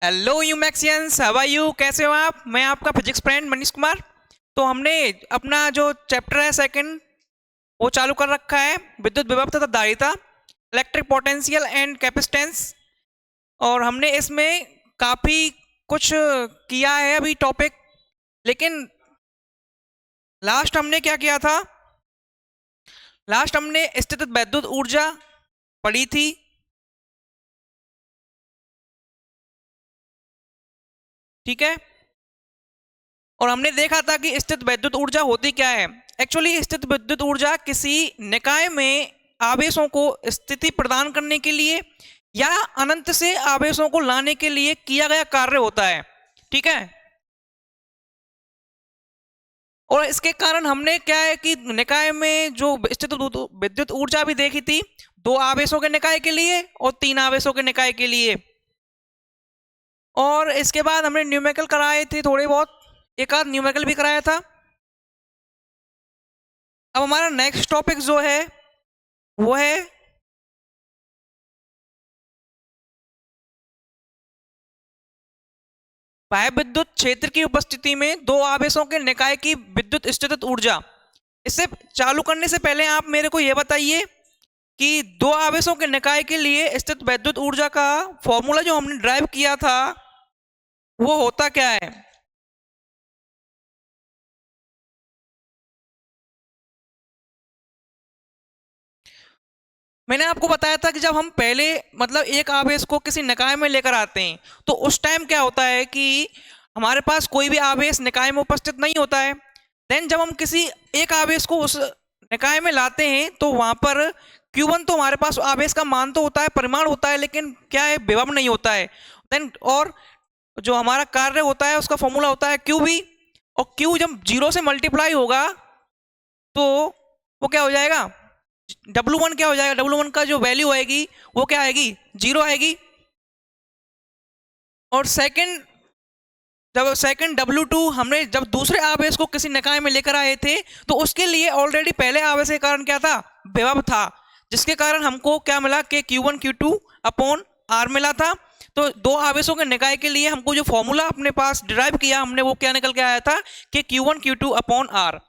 Hello you मैक्सियंस, how are you? कैसे हो आप? मैं आपका फिजिक्स फ्रेंड मनीष कुमार। तो हमने अपना जो चैप्टर है सेकंड वो चालू कर रखा है, विद्युत विभव तथा धारिता, इलेक्ट्रिक पोटेंशियल एंड कैपेसिटेंस। और हमने इसमें काफ़ी कुछ किया है अभी टॉपिक। लेकिन लास्ट हमने क्या किया था? लास्ट हमने स्थित वैद्युत ऊर्जा पढ़ी थी। ठीक है। और हमने देखा था कि स्थित वैद्युत ऊर्जा होती क्या है। एक्चुअली स्थित विद्युत ऊर्जा किसी निकाय में आवेशों को स्थिति प्रदान करने के लिए या अनंत से आवेशों को लाने के लिए किया गया कार्य होता है। ठीक है। और इसके कारण हमने क्या है कि निकाय में जो स्थित विद्युत ऊर्जा भी देखी थी, 2 आवेशों के निकाय के लिए और 3 आवेशों के निकाय के लिए। और इसके बाद हमने न्यूमेरिकल कराए थे थोड़े बहुत, एक आध न्यूमेरिकल भी कराया था। अब हमारा नेक्स्ट टॉपिक जो है वो है बाह्य विद्युत क्षेत्र की उपस्थिति में 2 आवेशों के निकाय की विद्युत स्थितिज ऊर्जा। इसे चालू करने से पहले आप मेरे को यह बताइए कि 2 आवेशों के निकाय के लिए स्थित वैद्युत ऊर्जा का फॉर्मूला जो हमने ड्राइव किया था वो होता क्या है। मैंने आपको बताया था कि जब हम पहले मतलब एक आवेश को किसी निकाय में लेकर आते हैं तो उस टाइम क्या होता है कि हमारे पास कोई भी आवेश निकाय में उपस्थित नहीं होता है। देन जब हम किसी एक आवेश को उस निकाय में लाते हैं तो वहां पर Q1 तो हमारे पास आवेश का मान तो होता है, परिमाण होता है, लेकिन क्या है, विभव नहीं होता है। देन और जो हमारा कार्य होता है उसका फॉर्मूला होता है QV। और Q जब 0 से मल्टीप्लाई होगा तो वो क्या हो जाएगा, W1 क्या हो जाएगा, W1 का जो वैल्यू आएगी वो क्या आएगी, 0 आएगी। और सेकंड W2 हमने जब दूसरे आवेश को किसी निकाय में लेकर आए थे तो उसके लिए ऑलरेडी पहले आवेश के कारण क्या था, विभव था, जिसके कारण हमको क्या मिला कि Q1 Q2 अपॉन R मिला था। तो 2 आवेशों के निकाय के लिए हमको जो फॉर्मूला अपने पास डिराइव किया हमने वो क्या निकल के आया था कि Q1 Q2 upon R।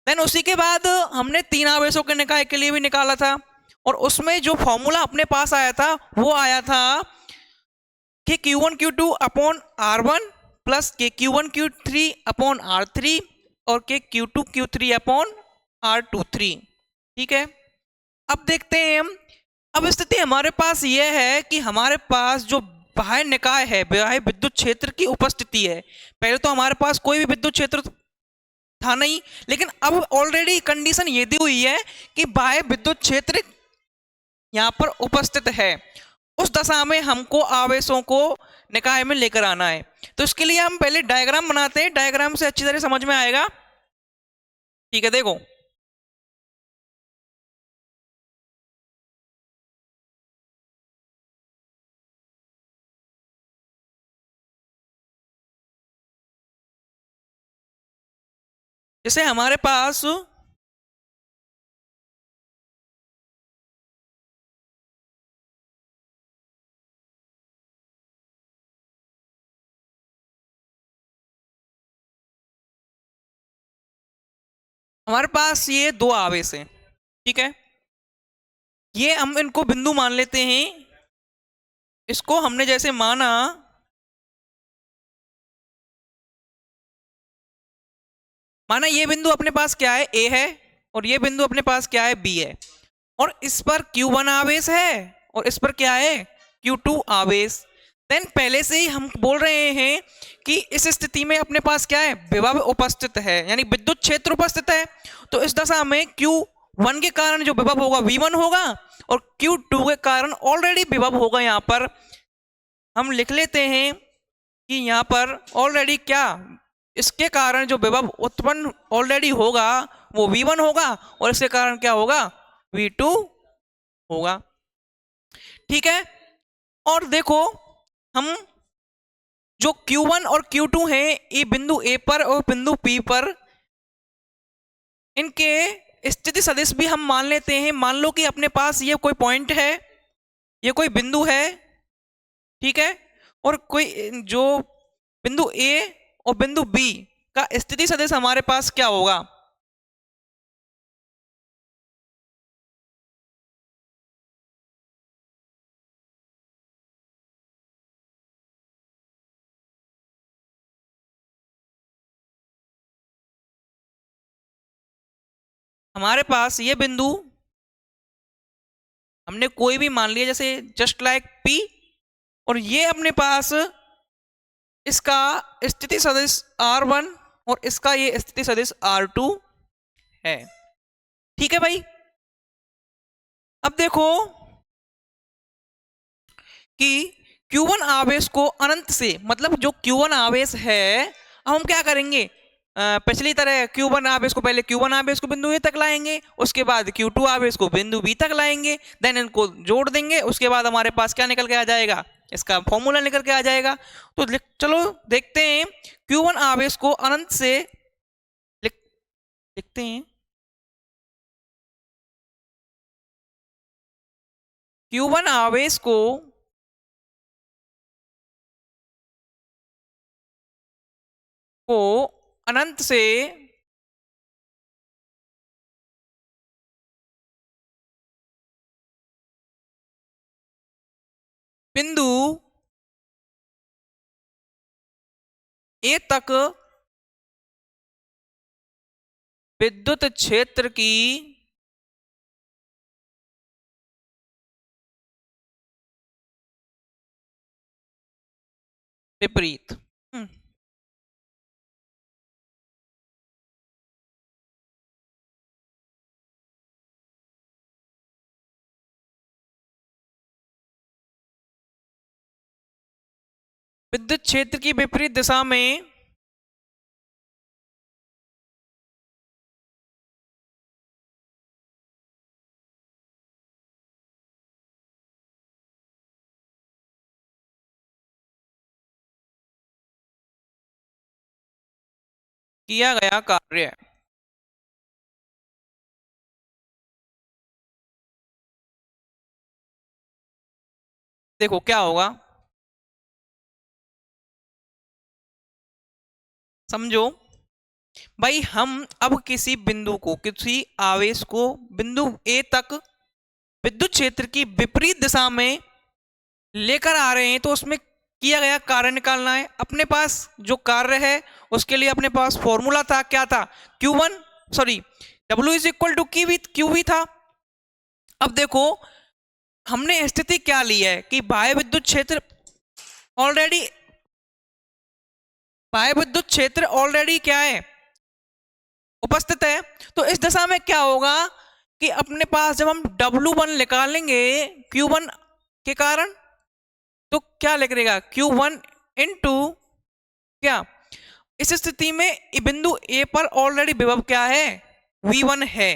Then उसी के बाद हमने 3 आवेशों के निकाय के लिए भी निकाला था और उसमें जो फॉर्मूला अपने पास आया था वो आया था कि Q1 Q2 upon R1 plus के Q1 Q3 अपॉन R3 और के Q2 Q3 अपॉन R23। ठीक है। अब देखते हैं हम। अब स्थिति हमारे पास यह है कि हमारे पास जो बाह्य निकाय है, बाह्य विद्युत क्षेत्र की उपस्थिति है। पहले तो हमारे पास कोई भी विद्युत क्षेत्र था नहीं, लेकिन अब ऑलरेडी कंडीशन ये दी हुई है कि बाह्य विद्युत क्षेत्र यहाँ पर उपस्थित है। उस दशा में हमको आवेशों को निकाय में लेकर आना है। तो इसके लिए हम पहले डायग्राम बनाते हैं, डायग्राम से अच्छी तरह समझ में आएगा। ठीक है, देखो जैसे हमारे पास ये 2 आवेश हैं। ठीक है। ये हम इनको बिंदु मान लेते हैं। इसको हमने जैसे माना ये बिंदु अपने पास क्या है, A है, और ये बिंदु अपने पास क्या है, B है। और इस पर Q1 आवेश है और इस पर क्या है, Q2 आवेश। देन पहले से ही हम बोल रहे हैं कि इस स्थिति में अपने पास क्या है, विभव उपस्थित है, यानी विद्युत क्षेत्र उपस्थित है। तो इस दशा में Q1 के कारण जो विभव होगा V1 होगा और Q2 के कारण ऑलरेडी विभव होगा। यहाँ पर हम लिख लेते हैं कि यहाँ पर ऑलरेडी क्या, इसके कारण जो विभव उत्पन्न ऑलरेडी होगा वो V1 होगा और इसके कारण क्या होगा, V2 होगा। ठीक है। और देखो हम जो Q1 और Q2 हैं, ये बिंदु A पर और बिंदु P पर, इनके स्थिति सदिश भी हम मान लेते हैं। मान लो कि अपने पास ये कोई पॉइंट है, ये कोई बिंदु है। ठीक है। और कोई जो बिंदु ए और बिंदु बी का स्थिति सदिश हमारे पास क्या होगा? हमारे पास ये बिंदु हमने कोई भी मान लिया, जैसे जस्ट लाइक पी, और ये अपने पास इसका स्थिति सदिश R1 और इसका ये स्थिति सदिश R2 है। ठीक है भाई। अब देखो कि Q1 आवेश को अनंत से, मतलब जो Q1 आवेश है, अब हम क्या करेंगे, पिछली तरह Q1 आवेश को, पहले Q1 आवेश को बिंदु ए तक लाएंगे, उसके बाद Q2 आवेश को बिंदु बी तक लाएंगे, देन इनको जोड़ देंगे, उसके बाद हमारे पास क्या निकल के आ जाएगा, इसका फॉर्मूला निकल के आ जाएगा। तो चलो देखते हैं Q1 आवेश को अनंत से लिखते हैं। Q1 आवेश को अनंत से बिंदु ए तक विद्युत क्षेत्र की विपरीत। विद्युत क्षेत्र की विपरीत दिशा में किया गया कार्य। देखो क्या होगा, समझो भाई, हम अब किसी बिंदु को, किसी आवेश को बिंदु ए तक विद्युत क्षेत्र की विपरीत दिशा में लेकर आ रहे हैं, तो उसमें किया गया कार्य निकालना है। अपने पास जो कार्य है उसके लिए अपने पास फॉर्मूला था, क्या था, Q1 sorry W is equal to Q V था। अब देखो हमने स्थिति क्या ली है कि बाह्य विद्युत क्षेत्र ऑलरेडी क्या है, उपस्थित है। तो इस दशा में क्या होगा कि अपने पास जब हम W1 निकालेंगे Q1 के कारण, तो क्या लिखेगा, Q1 इंटू क्या, इस स्थिति में बिंदु ए पर ऑलरेडी विभव क्या है, V1 है।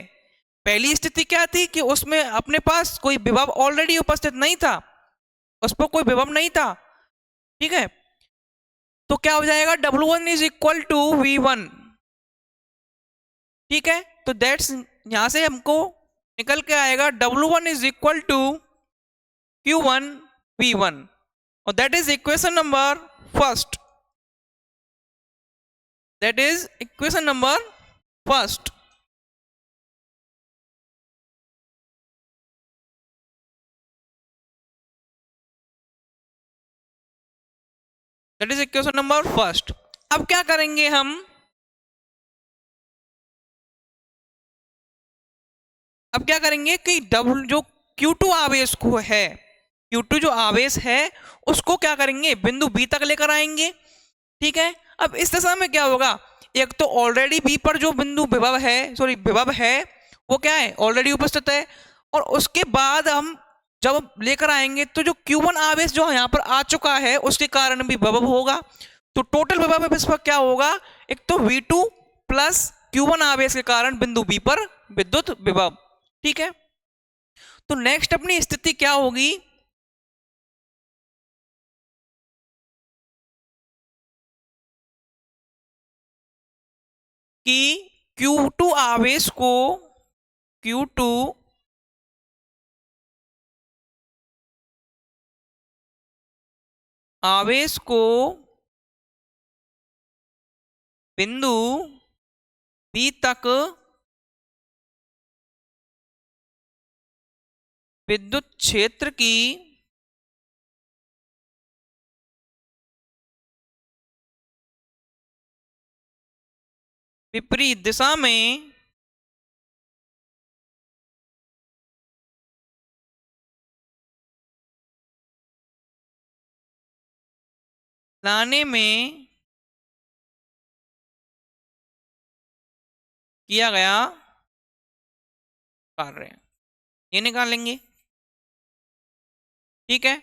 पहली स्थिति क्या थी कि उसमें अपने पास कोई विभव ऑलरेडी उपस्थित नहीं था, उस पर कोई विभव नहीं था। ठीक है, तो क्या हो जाएगा, W1 is equal to V1। ठीक है, तो दैट्स, यहां से हमको निकल के आएगा W1 is equal to Q1 V1, और that is equation number first. That is equation number first. That is equation number first. अब क्या करेंगे हम, अब क्या करेंगे कि डबल जो Q2 आवेश को है, Q2 जो आवेश है उसको क्या करेंगे, बिंदु B तक लेकर आएंगे। ठीक है, अब इस दशा में क्या होगा, एक तो ऑलरेडी B पर जो बिंदु विभव है, सॉरी विभव है, वो क्या है, ऑलरेडी उपस्थित है। और उसके बाद हम जब लेकर आएंगे तो जो Q1 आवेश जो यहाँ पर आ चुका है उसके कारण भी विभव होगा। तो टोटल विभव इस पर क्या होगा, एक तो V2 प्लस Q1 आवेश के कारण बिंदु B पर विद्युत विभव। ठीक है, तो नेक्स्ट अपनी स्थिति क्या होगी कि Q2 आवेश को Q2 आवेश को बिंदु बी तक विद्युत क्षेत्र की विपरीत दिशा में लाने में किया गया कार्य, ये निकालेंगे। ठीक है,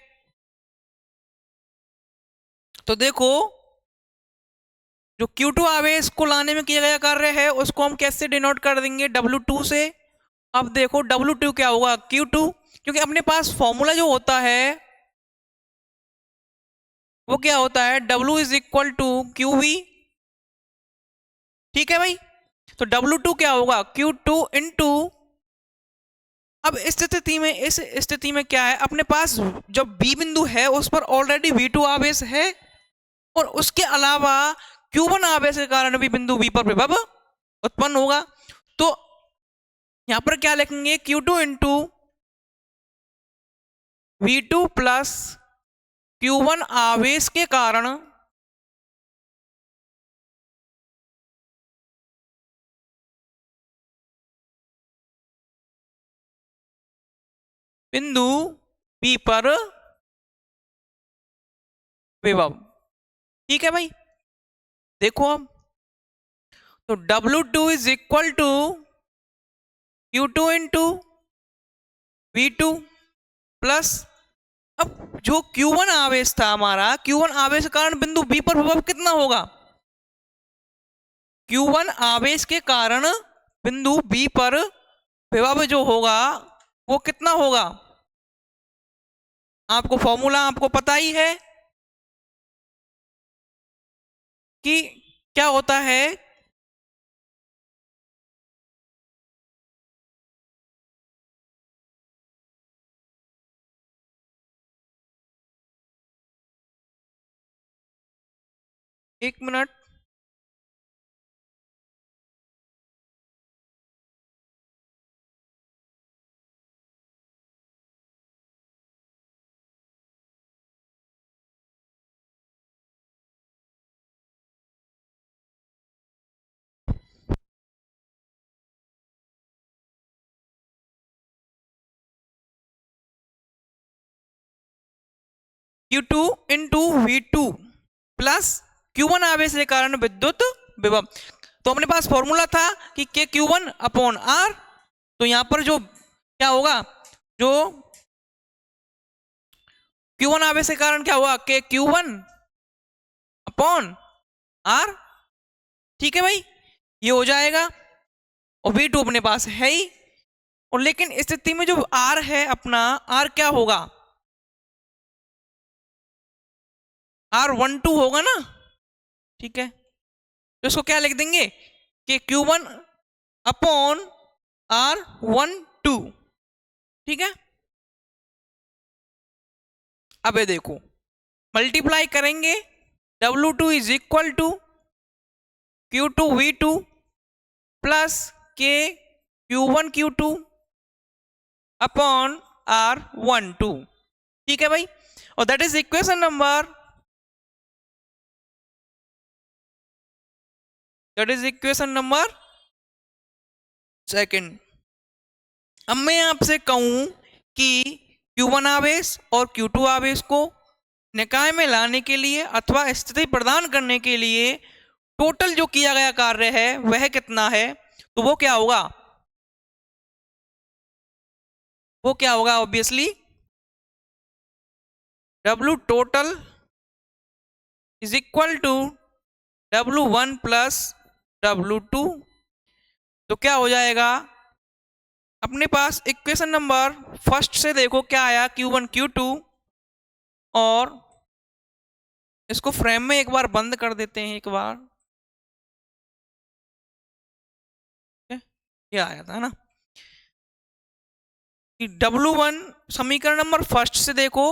तो देखो जो Q2 आवेश को लाने में किया गया कार्य है उसको हम कैसे डिनोट कर देंगे, W2 से। अब देखो W2 क्या होगा, Q2, क्योंकि अपने पास फॉर्मूला जो होता है वो क्या होता है, W is equal to QV। ठीक है भाई, तो W2 क्या होगा, Q2 इंटू, अब इस स्थिति में क्या है, अपने पास जब B बिंदु है उस पर ऑलरेडी V2 आवेश है और उसके अलावा Q1 आवेश के कारण भी बिंदु B पर विभव उत्पन्न होगा। तो यहां पर क्या लिखेंगे, Q2 into V2 plus Q1 आवेश के कारण बिंदु B पर विभव। ठीक है भाई, देखो अब तो W2 is equal to Q2 into V2 plus, अब जो Q1 आवेश था हमारा, Q1 आवेश के कारण बिंदु B पर विभव कितना होगा, Q1 आवेश के कारण बिंदु B पर विभव जो होगा वो कितना होगा, आपको फॉर्मूला आपको पता ही है कि क्या होता है, एक minute, Q2 into V2 plus Q1 आवेश के कारण विद्युत विभव। तो अपने पास फॉर्मूला था कि के Q1 अपॉन R, तो यहां पर जो क्या होगा, जो Q1 आवेश के कारण क्या हुआ, के Q1 अपॉन R। ठीक है भाई, ये हो जाएगा, और V2 अपने पास है ही, और लेकिन इस स्थिति में जो R है अपना, R क्या होगा, R12 होगा ना। ठीक है, तो इसको क्या लिख देंगे कि Q1 अपॉन R12। ठीक है, अब ये देखो मल्टीप्लाई करेंगे, W2 is equal to Q2 V2 plus के Q1 Q2 अपॉन R12। ठीक है भाई, और that is equation number, that is equation number second. अब मैं आपसे कहूं कि Q1 आवेश और Q2 आवेश को निकाय में लाने के लिए अथवा स्थिति प्रदान करने के लिए टोटल जो किया गया कार्य है वह कितना है, तो वो क्या होगा, वो क्या होगा, obviously W total is equal to W1 plus W2। तो क्या हो जाएगा, अपने पास इक्वेशन नंबर फर्स्ट से देखो क्या आया, Q1 Q2, और इसको फ्रेम में एक बार बंद कर देते हैं, एक बार ये आया था ना कि W1 समीकरण नंबर फर्स्ट से देखो,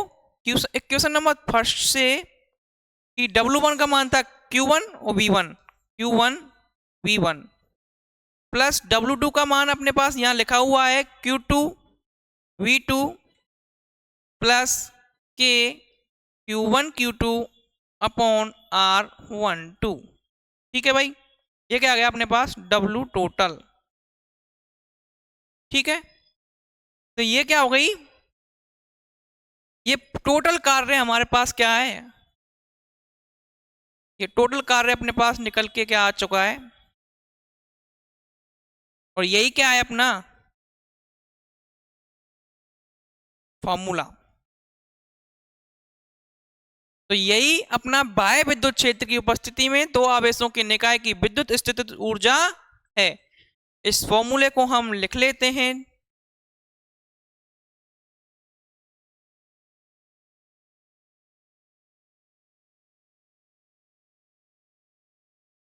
इक्वेशन नंबर फर्स्ट से कि W1 का मान था Q1 और V1, Q1 V1 plus W2 का मान अपने पास यहाँ लिखा हुआ है Q2 V2 plus K Q1 Q2 upon R12। ठीक है भाई, ये क्या आ गया अपने पास W टोटल। ठीक है, तो ये क्या हो गई, ये टोटल कार्य हमारे पास क्या है, ये टोटल कार्य अपने पास निकल के क्या आ चुका है, और यही क्या है अपना फॉर्मूला। तो यही अपना बाह्य विद्युत क्षेत्र की उपस्थिति में दो आवेशों के निकाय की विद्युत स्थितिज ऊर्जा है। इस फॉर्मूले को हम लिख लेते हैं।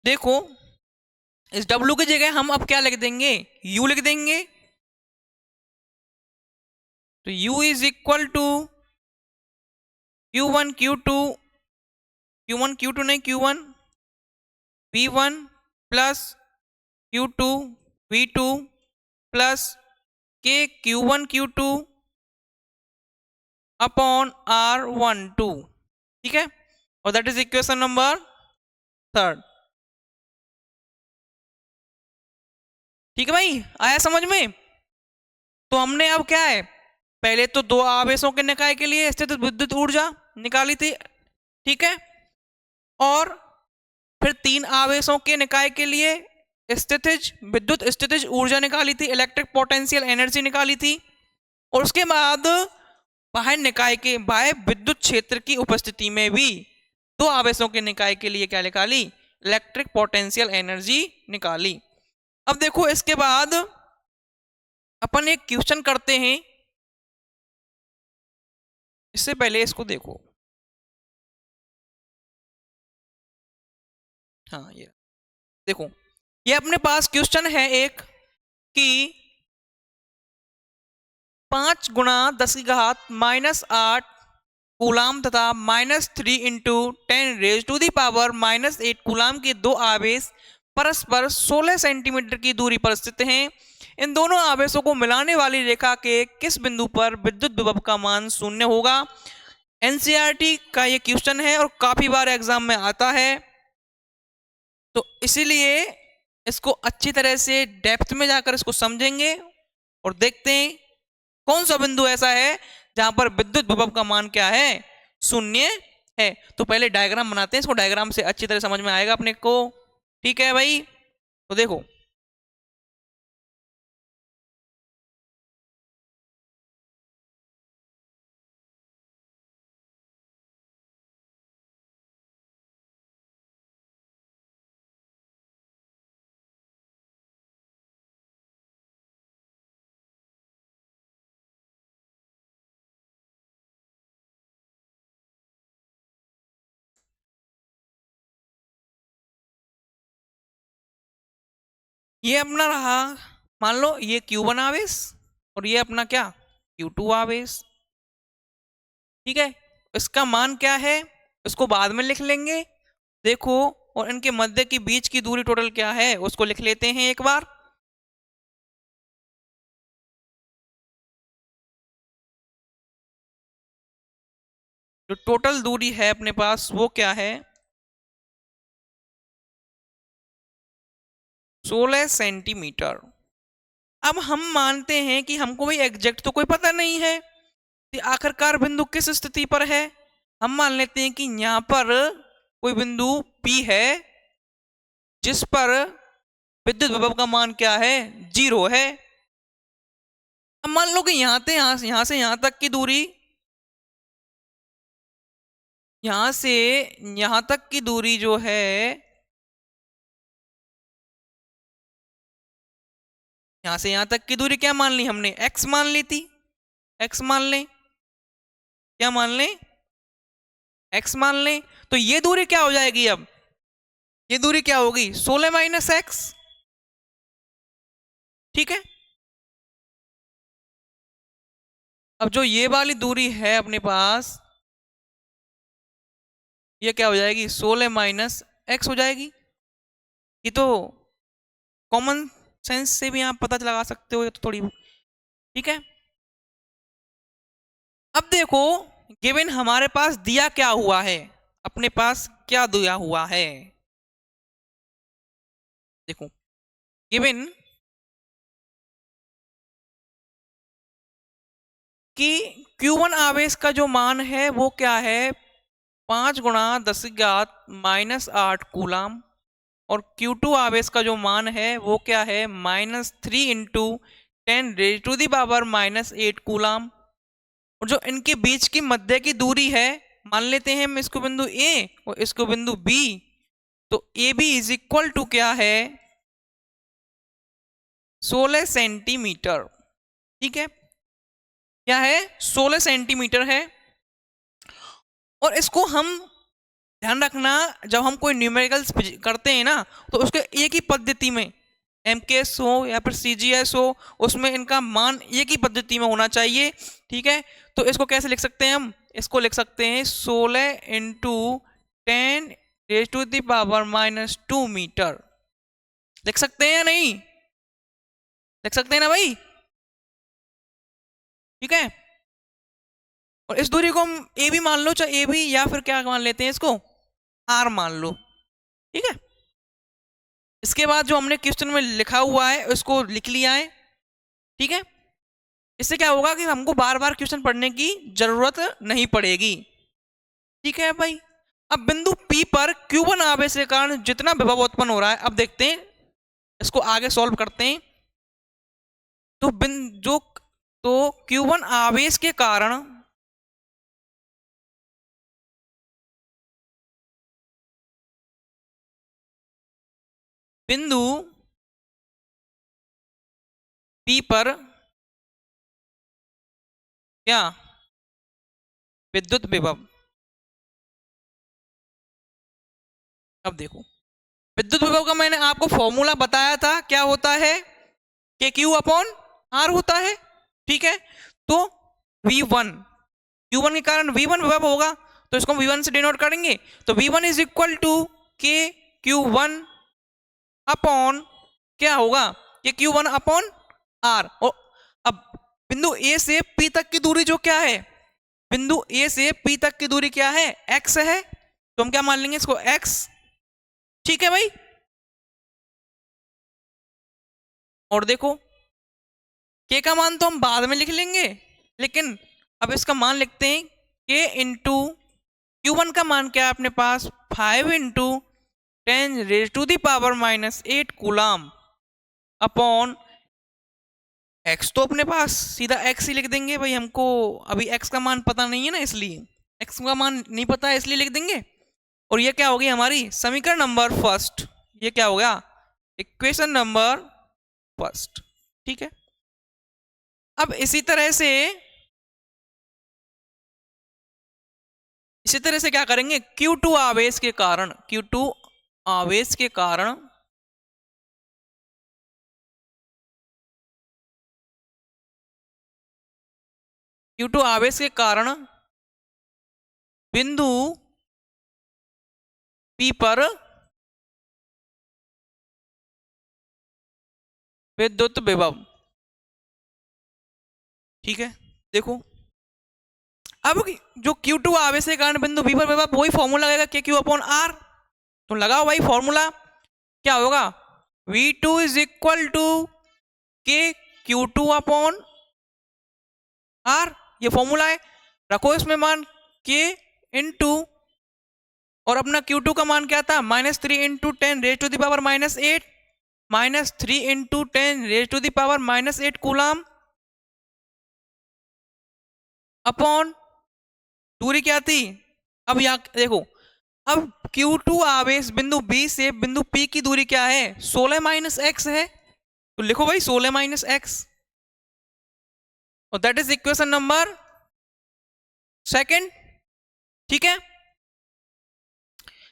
देखो, इस W की जगह हम अब क्या लिख देंगे, U लिख देंगे। तो U is equal to Q1 Q2, Q1 Q2 नहीं Q1 V1 plus Q2 V2 plus K Q1 Q2 upon R12। ठीक है, और दैट इज इक्वेशन नंबर 3। ठीक है भाई, आया समझ में। तो हमने अब क्या है, पहले तो दो आवेशों के निकाय के लिए स्थित विद्युत ऊर्जा निकाली थी, ठीक है, और फिर तीन आवेशों के निकाय के लिए स्थितिज विद्युत स्थितिज ऊर्जा निकाली थी, इलेक्ट्रिक पोटेंशियल एनर्जी निकाली थी, और उसके बाद बाह्य निकाय के बाह्य विद्युत क्षेत्र की उपस्थिति में भी दो आवेशों के निकाय के लिए क्या निकाली, इलेक्ट्रिक पोटेंशियल एनर्जी निकाली। अब देखो, इसके बाद अपन एक क्वेश्चन करते हैं। इससे पहले इसको देखो, हाँ ये देखो, ये अपने पास क्वेश्चन है एक कि 5 गुणा 10 की घात -8 कूलाम तथा -3 into 10 raise to the power -8 coulomb के दो आवेश परस्पर 16 सेंटीमीटर की दूरी पर स्थित हैं। इन दोनों आवेशों को मिलाने वाली रेखा के किस बिंदु पर विद्युत विभव का मान शून्य होगा। एनसीईआरटी का ये क्वेश्चन है और काफी बार एग्जाम में आता है, तो इसीलिए इसको अच्छी तरह से डेप्थ में जाकर इसको समझेंगे और देखते हैं कौन सा बिंदु ऐसा है जहां पर विद्युत विभव का मान क्या है, शून्य है। तो पहले डायग्राम बनाते हैं, इसको डायग्राम से अच्छी तरह समझ में आएगा अपने को। ठीक है भाई, तो देखो, ये अपना रहा, मान लो ये Q1 आवेश और ये अपना क्या Q2 आवेश। ठीक है, इसका मान क्या है इसको बाद में लिख लेंगे। देखो, और इनके मध्य की बीच की दूरी टोटल क्या है उसको लिख लेते हैं एक बार। जो टोटल दूरी है अपने पास वो क्या है, 16 सेंटीमीटर। अब हम मानते हैं कि हमको भाई एग्जैक्ट तो कोई पता नहीं है कि आखिरकार बिंदु किस स्थिति पर है। हम मान लेते हैं कि यहाँ पर कोई बिंदु P है जिस पर विद्युत विभव का मान क्या है, 0 है। अब मान लो कि यहाँ से यहाँ तक की दूरी, यहाँ से यहाँ तक की दूरी जो है, यहाँ से यहाँ तक की दूरी क्या मान ली हमने, x मान ली थी, x मान लें, क्या मान लें, x मान लें। तो ये दूरी क्या हो जाएगी, अब ये दूरी क्या होगी, 16 माइनस एक्स। ठीक है, अब जो ये वाली दूरी है अपने पास, ये क्या हो जाएगी 16 माइनस एक्स हो जाएगी। ये तो कॉमन सेंस से भी आप पता लगा सकते हो, ये तो थोड़ी, ठीक है। अब देखो गिवन हमारे पास दिया क्या हुआ है, अपने पास क्या दिया हुआ है, देखो गिवन कि Q1 आवेश का जो मान है वो क्या है 5 गुणा 10⁻⁻8 कूलाम, और Q2 आवेश का जो मान है वो क्या है -3 इंटू 10⁻⁻8 कूलाम। और जो इनके बीच की मध्य की दूरी है, मान लेते हैं हम इसको बिंदु A और इसको बिंदु B, तो AB इज इक्वल टू क्या है 16 सेंटीमीटर, ठीक है, क्या है 16 सेंटीमीटर है। और इसको हम ध्यान रखना, जब हम कोई न्यूमेरिकल्स करते हैं ना, तो उसके एक ही पद्धति में MKS हो या फिर CGS हो, उसमें इनका मान एक ही पद्धति में होना चाहिए, ठीक है। तो इसको कैसे लिख सकते हैं हम, इसको लिख सकते हैं 16 इंटू 10⁻⁻2 मीटर, लिख सकते हैं या नहीं, लिख सकते हैं ना भाई, ठीक है। और इस दूरी को हम ए भी मान लो, चाहे ए भी, या फिर क्या मान लेते हैं इसको आर मान लो, ठीक है। इसके बाद जो हमने क्वेश्चन में लिखा हुआ है उसको लिख लिया है, ठीक है। इससे क्या होगा कि हमको बार बार क्वेश्चन पढ़ने की जरूरत नहीं पड़ेगी, ठीक है भाई। अब बिंदु P पर Q1 आवेश के कारण जितना विभव उत्पन्न हो रहा है, अब देखते हैं इसको आगे सॉल्व करते हैं। तो Q1 आवेश के कारण बिंदु P पर क्या विद्युत विभव, अब देखो विद्युत विभव का मैंने आपको फॉर्मूला बताया था, क्या होता है कि Q अपॉन R होता है, ठीक है। तो V1 Q1 के कारण V1 विभव होगा, तो इसको हम V1 से डिनोट करेंगे, तो V1 इज इक्वल टू के Q1 अपॉन क्या होगा कि Q1 अपॉन R। और अब बिंदु A से P तक की दूरी जो क्या है, बिंदु A से P तक की दूरी क्या है x है, तो हम क्या मान लेंगे इसको x, ठीक है भाई। और देखो k का मान तो हम बाद में लिख लेंगे, लेकिन अब इसका मान लिखते हैं k इंटू Q1 का मान क्या है अपने पास 5 इंटू 10⁻⁻8 कूलाम अपॉन x, तो अपने पास सीधा x ही लिख देंगे भाई, हमको अभी x का मान पता नहीं है ना, इसलिए x का मान नहीं पता है इसलिए लिख देंगे। और ये क्या होगी हमारी समीकरण नंबर फर्स्ट, ये क्या हो गया इक्वेशन नंबर फर्स्ट, ठीक है। अब इसी तरह से क्या करेंगे Q2 आवेश के कारण, Q2 आवेश के कारण Q2 आवेश के कारण बिंदु P पर विद्युत विभव, ठीक है। देखो अब जो Q2 आवेश के कारण बिंदु P पर विभव, वही फॉर्मूला लगेगा KQ अपॉन R, तो लगाओ भाई फॉर्मूला, क्या होगा V2 is equal to KQ2 upon R, ये फॉर्मूला है, रखो इसमें मान K इंटू, और अपना Q2 का मान क्या था -3 इंटू 10⁻⁻8, -3 इंटू 10⁻⁻8 कूलाम अपॉन दूरी क्या थी, अब यहाँ देखो, अब Q2 आवेश बिंदु B से बिंदु P की दूरी क्या है 16 माइनस x है, तो लिखो भाई 16 माइनस x, और that is equation number second, ठीक है।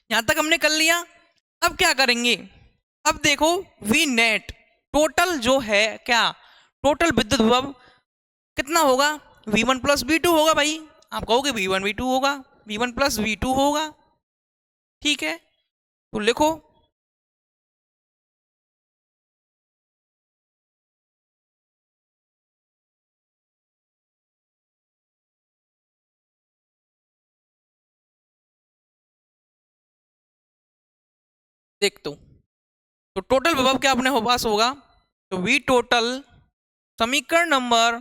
यहां तक हमने कर लिया। अब क्या करेंगे, अब देखो V नेट टोटल जो है, क्या टोटल विद्युत विभव कितना होगा V1 प्लस V2 होगा भाई, आप कहोगे V1 V2 होगा, V1 प्लस V2 होगा, ठीक है, तो लिखो देख तो टोटल विभव क्या अपने पास होगा, तो वी टोटल समीकरण नंबर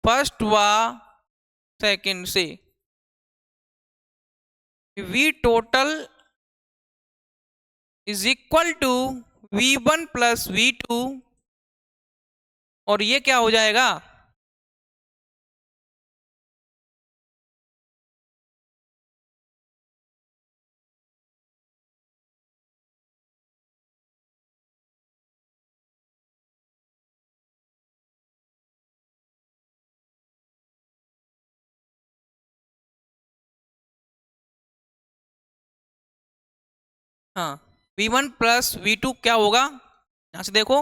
फर्स्ट व सेकंड से V total is equal to V1 plus V2, और ये क्या हो जाएगा, हाँ V1 प्लस V2 क्या होगा, यहां से देखो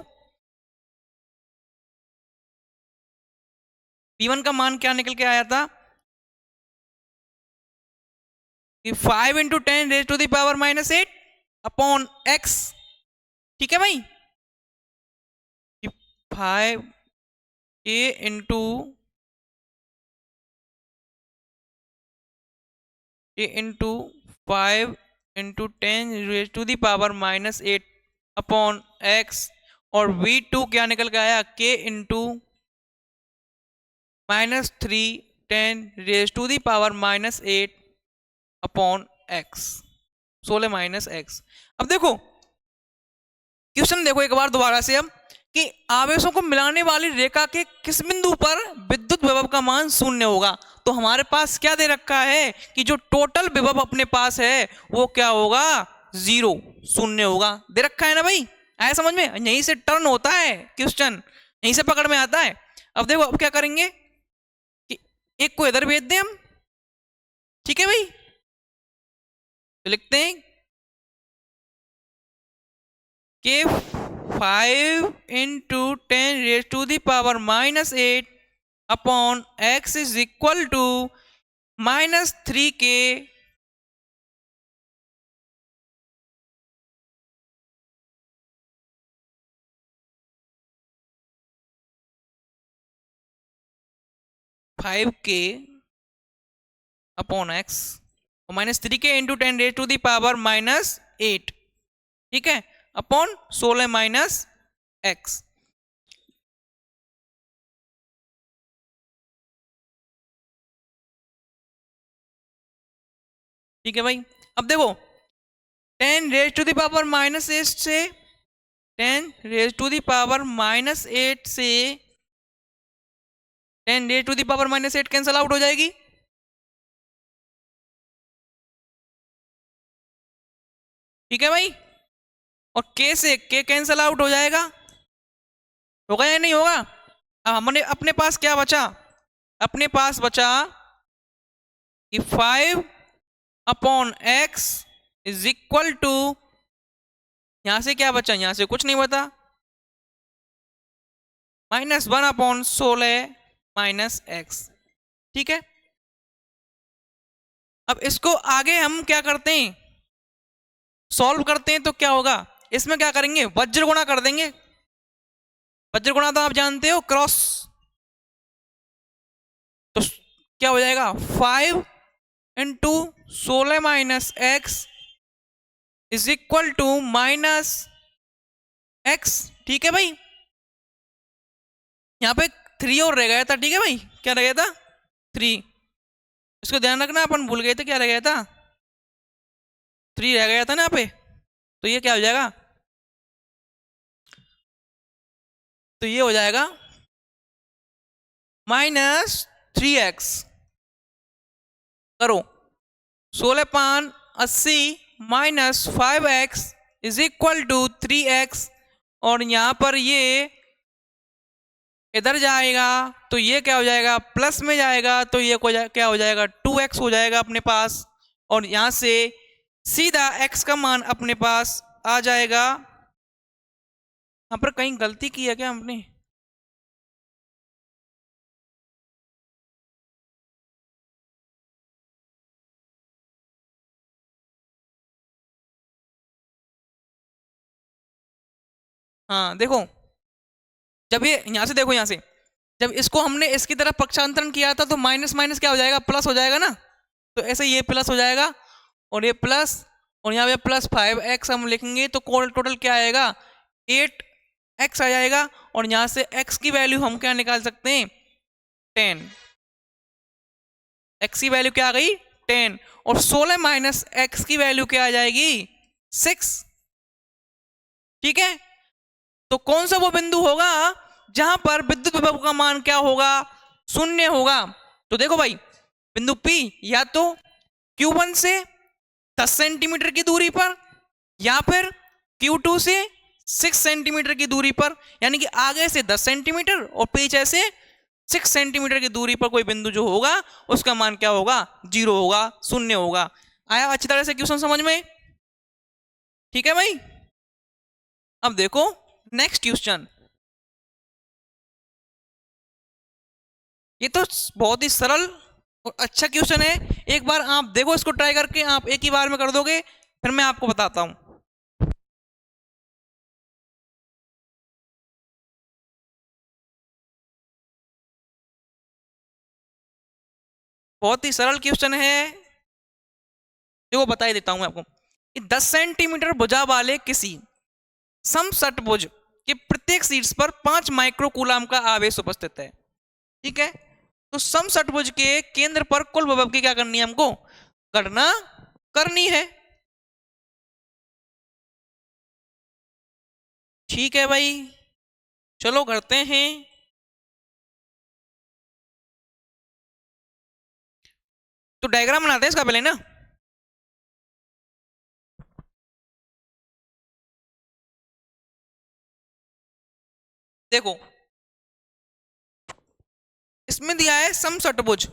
V1 का मान क्या निकल के आया था कि 5 into 10 raise to the power -8 upon x, ठीक है भाई, 5 into into 5 into 10 raise to the power -8 upon x, और V2 क्या निकल के आया k into -3 10 raise to the power -8 upon x, 16 minus x। अब देखो क्वेश्चन देखो एक बार दोबारा से अब कि आवेशों को मिलाने वाली रेखा के किस बिंदु पर विद्युत विभव का मान शून्य होगा। तो हमारे पास क्या दे रखा है कि जो टोटल विभव अपने पास है वो क्या होगा, 0 शून्य होगा, दे रखा है ना भाई, आया समझ में, यहीं से टर्न होता है क्वेश्चन, यहीं से पकड़ में आता है। अब देखो अब क्या करेंगे कि एक को इधर भेज दें हम, ठीक है भाई, तो लिखते हैं कि 5 into 10 raise to the power -8 upon x is equal to -3k (5k) upon x और -3k into 10 raise to the power -8, ठीक है, अपॉन 16 माइनस x। ठीक है भाई, अब देखो 10 रेज टू द पावर -8 से 10 रेज टू द पावर -8 से 10 raise to the power -8 cancel out हो जाएगी, ठीक है भाई, और k से k कैंसल आउट हो जाएगा, होगा या नहीं होगा। अब हमने अपने पास क्या बचा, अपने पास बचा कि 5 upon x is equal to, यहां से क्या बचा, यहां से कुछ नहीं बता, -1 अपॉन 16 माइनस x, ठीक है। अब इसको आगे हम क्या करते हैं, सॉल्व करते हैं, तो क्या होगा, इसमें क्या करेंगे, वज्र गुणा कर देंगे, वज्र गुणा तो आप जानते हो, क्रॉस, तो क्या हो जाएगा 5 into 16 minus x is equal to -x, ठीक है भाई, यहां पे 3 और रह गया था, ठीक है भाई, क्या रह गया था 3, इसको ध्यान रखना, अपन भूल गए थे, क्या रह गया था 3 रह गया था ना यहाँ पे, तो ये क्या हो जाएगा, तो ये हो जाएगा -3x, करो 16 minus 5x is equal to 3x, और यहां पर ये इधर जाएगा तो ये क्या हो जाएगा, प्लस में जाएगा, तो ये क्या हो जाएगा 2x हो जाएगा अपने पास, और यहां से सीधा x का मान अपने पास आ जाएगा। यहां पर कहीं गलती की है क्या हमने, हाँ देखो, जब ये यहाँ से देखो, यहाँ से जब इसको हमने इसकी तरफ पक्षांतरण किया था तो माइनस माइनस क्या हो जाएगा, प्लस हो जाएगा ना। तो ऐसे ये प्लस हो जाएगा और ये प्लस, और यहाँ पे प्लस 5x हम लिखेंगे तो टोटल क्या आएगा, 8x आ जाएगा। और यहाँ से x की वैल्यू हम क्या निकाल सकते हैं, 10। x की वैल्यू क्या आ गई, 10। और 16 माइनस x की वैल्यू क्या आ जाएगी, 6। ठीक है, तो कौन सा वो बिंदु होगा जहां पर विद्युत विभव का मान क्या होगा, शून्य होगा। तो देखो भाई, बिंदु P या तो Q1 से 10 सेंटीमीटर की दूरी पर, या फिर Q2 से 6 सेंटीमीटर की दूरी पर, यानी कि आगे से 10 सेंटीमीटर और पीछे से 6 सेंटीमीटर की दूरी पर कोई बिंदु जो होगा उसका मान क्या होगा, 0 होगा, शून्य होगा। आया अच्छी तरह से क्वेश्चन समझ में, ठीक है भाई। अब देखो नेक्स्ट क्वेश्चन, ये तो बहुत ही सरल और अच्छा क्वेश्चन है। एक बार आप देखो इसको ट्राई करके, आप एक ही बार में कर दोगे, फिर मैं आपको बताता हूं। बहुत ही सरल क्वेश्चन है, जो बता ही देता हूं मैं आपको कि 10 सेंटीमीटर भुजा वाले किसी समषटभुज के प्रत्येक शीर्ष पर 5 माइक्रोकूलम का आवेश उपस्थित है। ठीक है, तो समषटभुज के केंद्र पर कुल विभव की क्या करनी है, हमको गणना करनी है। ठीक है भाई, चलो करते हैं। तो डायग्राम बनाते हैं इसका पहले ना। देखो इसमें दिया है समषटभुज,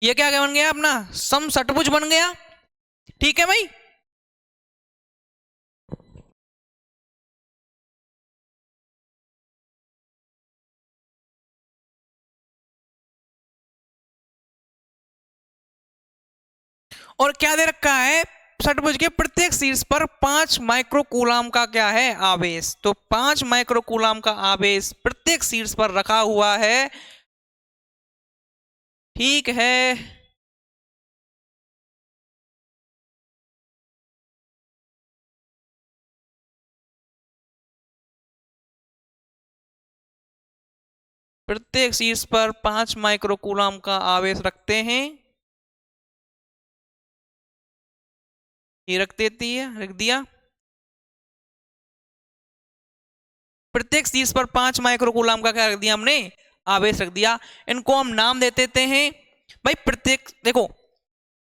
ये क्या बन गया अपना, समषटभुज बन गया। ठीक है भाई, और क्या दे रखा है, षटभुज के प्रत्येक शीर्ष पर 5 माइक्रोकूलम का क्या है, आवेश। तो 5 माइक्रोकूलम का आवेश प्रत्येक शीर्ष पर रखा हुआ है। ठीक है, प्रत्येक शीर्ष पर 5 माइक्रोकूलम का आवेश रखते हैं। ये रख देती है, रख दिया। प्रत्येक शीर्ष पर 5 माइक्रोकूलम का क्या रख दिया हमने, आवेश रख दिया। इनको हम नाम दे देते हैं भाई। प्रत्येक देखो,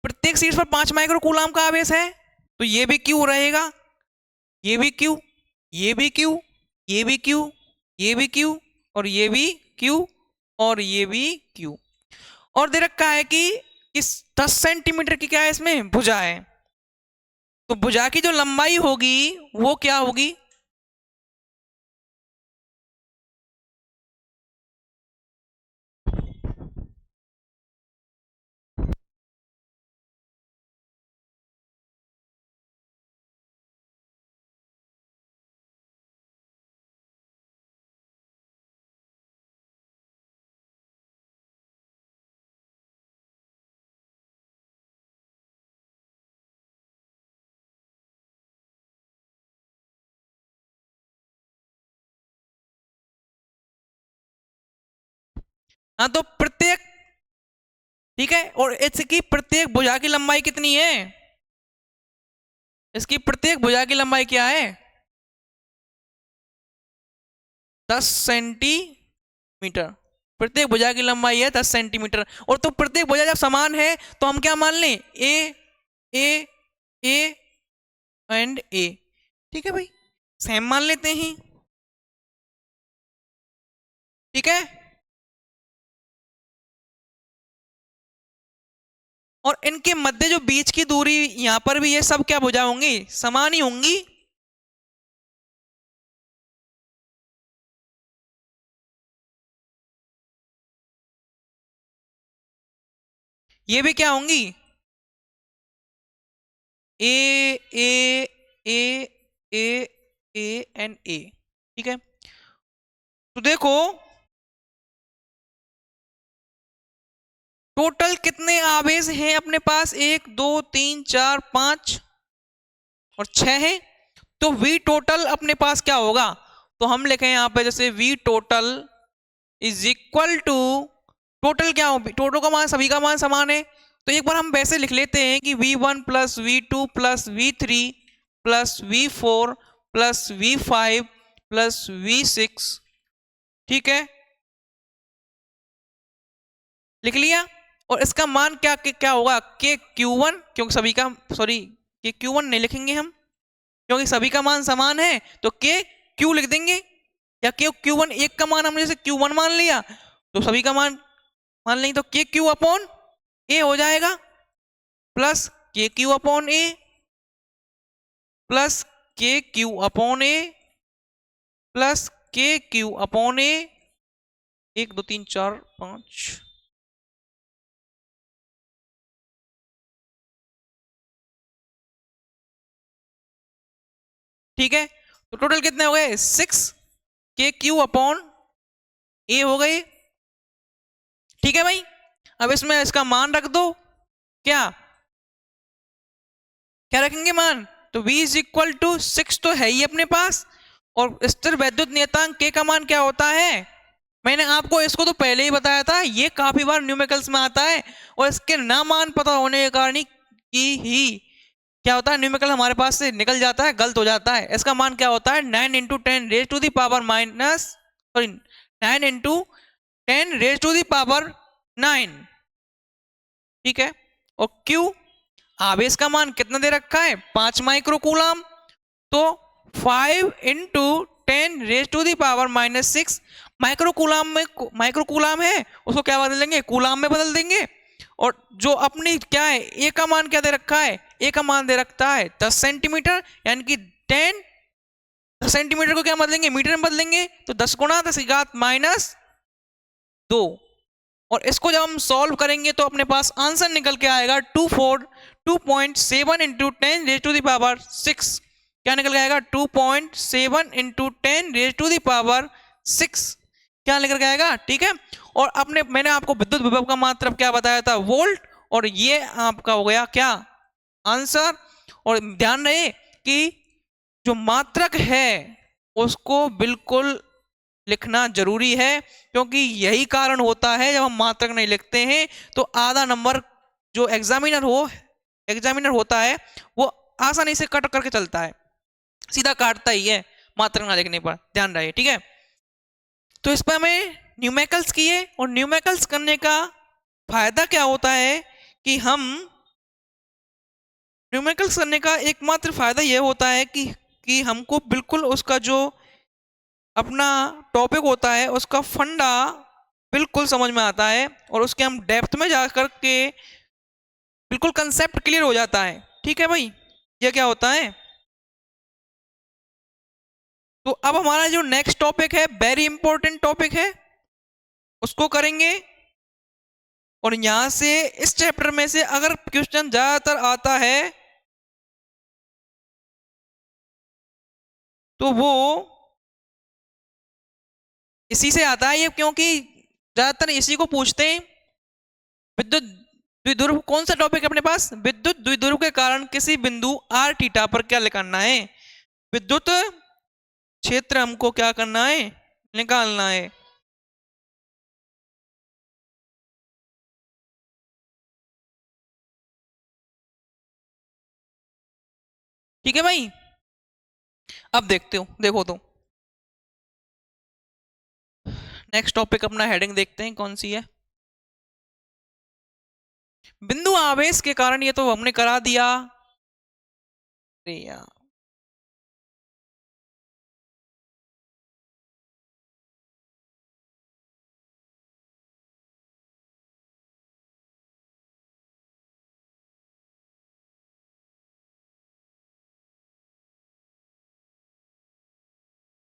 प्रत्येक शीर्ष पर 5 माइक्रोकूलम का आवेश है, तो ये भी क्यू रहेगा, ये भी क्यू, ये भी क्यू, ये भी क्यू, ये भी क्यू, और ये भी क्यू, और ये भी क्यू। और दे रखा है कि इस 10 सेंटीमीटर की क्या है, इसमें भुजा है। तो भुजा की जो लंबाई होगी वो क्या होगी, हाँ तो प्रत्येक, ठीक है, और इसकी प्रत्येक भुजा की लंबाई कितनी है, इसकी प्रत्येक भुजा की लंबाई क्या है, 10 सेंटीमीटर। प्रत्येक भुजा की लंबाई है 10 सेंटीमीटर। और तो प्रत्येक भुजा जब समान है तो हम क्या मान लें, ए ए एंड ए। ठीक है भाई, सेम मान लेते हैं। ठीक है, और इनके मध्य जो बीच की दूरी यहां पर भी, ये सब क्या भुजा होंगी, समान ही होंगी। ये भी क्या होंगी, ए ए ए ए ए एंड ए। ठीक है, तो देखो टोटल कितने आवेश हैं अपने पास, 1 2 3 4 5 और 6 है। तो V टोटल अपने पास क्या होगा, तो हम लिखें यहां पे जैसे V total is equal to, total क्या हो, टोटल का मान, सभी का मान समान है। तो एक बार हम वैसे लिख लेते हैं कि V1 plus V2 plus V3 plus V4 plus V5 plus V6। ठीक है, लिख लिया। और इसका मान क्या क्या होगा, के Q1, क्योंकि सभी का, सॉरी के Q1 नहीं लिखेंगे हम क्योंकि सभी का मान समान है, तो के Q लिख देंगे। या के Q1 एक का मान हमने जैसे Q1 मान लिया, तो सभी का मान मान लेंगे, तो के Q अपॉन ए हो जाएगा, प्लस के Q अपॉन ए प्लस के Q अपॉन ए प्लस के Q अपॉन ए। 1 2 3 4 5। ठीक है, तो टोटल कितने हो गए, 6 के Q अपॉन ए हो गए। ठीक है भाई, अब इसमें इसका मान रख दो, क्या क्या रखेंगे मान, तो V इज इक्वल टू 6 तो है ही अपने पास। और स्थिर वैद्युत नियतांक K का मान क्या होता है, मैंने आपको इसको तो पहले ही बताया था, ये काफी बार न्यूमेरिकल्स में आता है। और इसके ना मान पता होने के कारण ही क्या होता है, न्यूमेरिकल हमारे पास से निकल जाता है, गलत हो जाता है। इसका मान क्या होता है, 9 into 10 raise to the power minus, sorry 9 into 10 raise to the power 9। ठीक है, और Q आवेश का मान कितना दे रखा है, 5 माइक्रोकूलम। तो 5 into 10 raise to the power -6 microcoulomb में, माइक्रोकूलम है उसको क्या बदल देंगे, कूलम में बदल देंगे। और जो अपनी क्या है, ए का मान क्या दे रखा है, ए का मान दे रखता है 10 सेंटीमीटर, यानी कि 10 सेंटीमीटर को क्या बदलेंगे, मीटर में बदलेंगे, तो 10 गुणा 10⁻²। और इसको जब हम सॉल्व करेंगे तो अपने पास आंसर निकल के आएगा 2.7 into 10 raise to the power 6। क्या निकल के आएगा, 2.7 into 10 raise to the power 6 क्या निकल के आएगा। ठीक है, और अपने मैंने आपको विद्युत विभव का मात्रक क्या बताया था, वोल्ट, और ये आपका हो गया क्या आंसर। और ध्यान रहे कि जो मात्रक है उसको बिल्कुल लिखना जरूरी है, क्योंकि यही कारण होता है जब हम मात्रक नहीं लिखते हैं तो आधा नंबर जो एग्जामिनर होता है वो आसानी से कट करके चलता है, सीधा काटता ही है मात्रक ना लिखने पर, ध्यान रहे। ठीक है, तो इस पर हमें न्यूमेरिकल्स किए, और न्यूमेरिकल्स करने का फायदा क्या होता है कि हम, न्यूमेरिकल्स करने का एकमात्र फायदा यह होता है कि हमको बिल्कुल उसका जो अपना टॉपिक होता है उसका फंडा बिल्कुल समझ में आता है, और उसके हम डेप्थ में जाकर के बिल्कुल कंसेप्ट क्लियर हो जाता है। ठीक है भाई, ये क्या होता है। तो अब हमारा जो नेक्स्ट टॉपिक है, वेरी इंपॉर्टेंट टॉपिक है, उसको करेंगे। और यहां से इस चैप्टर में से अगर क्वेश्चन ज्यादातर आता है तो वो इसी से आता है, ये क्योंकि ज्यादातर इसी को पूछते हैं। विद्युत द्विध्रुव, कौन सा टॉपिक है अपने पास, विद्युत द्विध्रुव के कारण किसी बिंदु r थीटा पर क्या निकालना है, विद्युत क्षेत्र हमको क्या करना है, निकालना है। ठीक है भाई, अब देखते हो, देखो तो नेक्स्ट टॉपिक अपना हेडिंग देखते हैं कौन सी है। बिंदु आवेश के कारण, ये तो हमने करा दिया। अरे यार,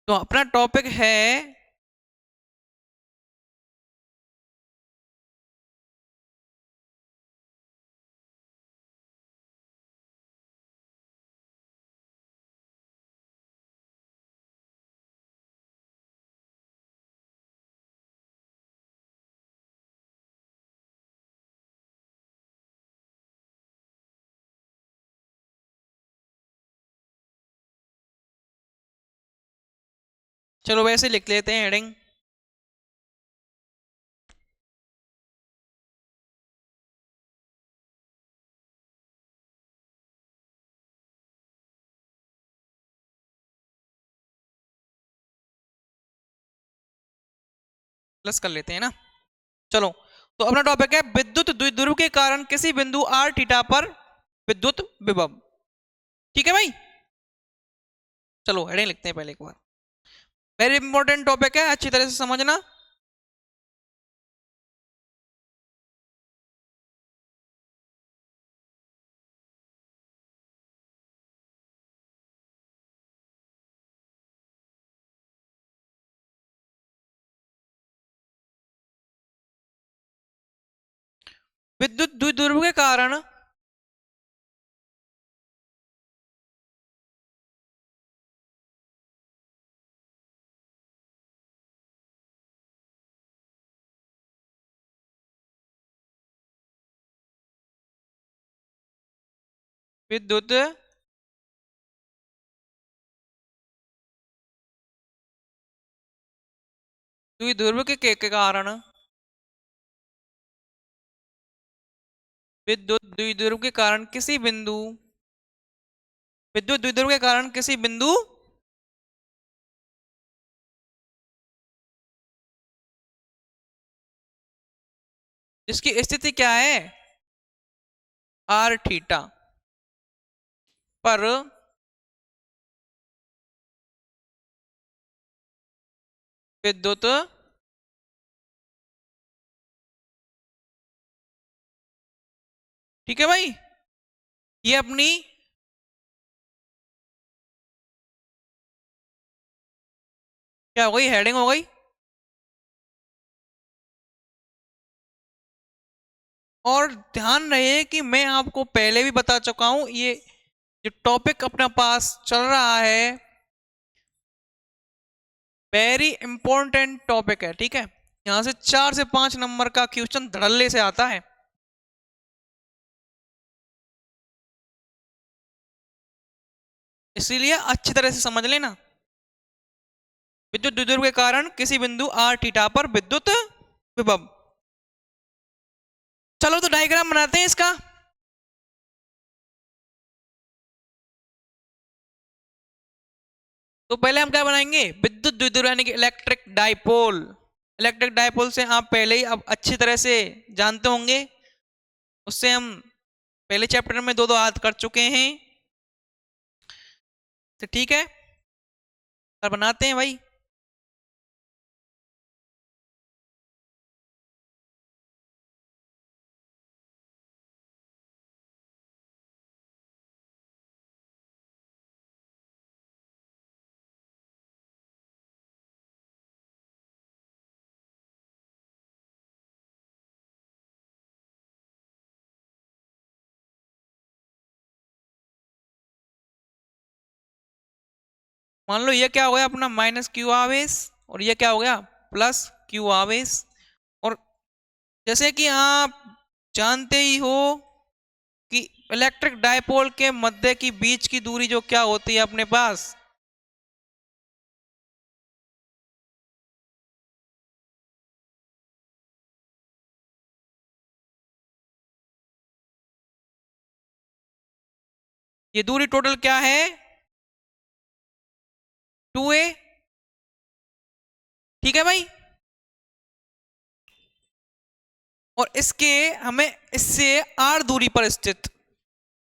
तो अपना टॉपिक है चलो वैसे लिख लेते हैं हेडिंग। प्लस कर लेते हैं ना। चलो, तो अपना टॉपिक है विद्युत द्विध्रुव के कारण किसी बिंदु आर थीटा पर विद्युत विभव। ठीक है भाई, चलो हेडिंग लिखते हैं पहले एक बार। वेरी इंपॉर्टेंट टॉपिक है, अच्छी तरह से समझना। विद्युत द्विध्रुव के कारण विद्युत द्विध्रुव के कारण विद्युत द्विध्रुव के कारण किसी बिंदु विद्युत द्विध्रुव के कारण किसी बिंदु जिसकी स्थिति क्या है, आर थीटा पर विद्युत ठीक है भाई, ये अपनी क्या हो गई, हेडिंग हो गई। और ध्यान रहे कि मैं आपको पहले भी बता चुका हूं, ये जो टॉपिक अपने पास चल रहा है वेरी इंपॉर्टेंट टॉपिक है, ठीक है। यहां से 4 से 5 नंबर का क्वेश्चन धड़ल्ले से आता है, इसीलिए अच्छी तरह से समझ लेना। विद्युत द्विध्रुव के कारण किसी बिंदु आर थीटा पर विद्युत विभव। चलो तो डायग्राम बनाते हैं इसका। तो पहले हम क्या बनाएंगे, विद्युत द्विध्रुव यानी कि इलेक्ट्रिक डाइपोल। इलेक्ट्रिक डाइपोल से आप पहले ही अब अच्छी तरह से जानते होंगे, उससे हम पहले चैप्टर में दो दो याद कर चुके हैं। तो ठीक है, अब बनाते हैं भाई। मान लो ये क्या हो गया अपना माइनस क्यू आवेश, और ये क्या हो गया प्लस क्यू आवेश। और जैसे कि आप जानते ही हो कि इलेक्ट्रिक डायपोल के मध्य की बीच की दूरी जो क्या होती है अपने पास, ये दूरी टोटल क्या है, 2a। ठीक है भाई, और इसके हमें इससे r दूरी पर स्थित,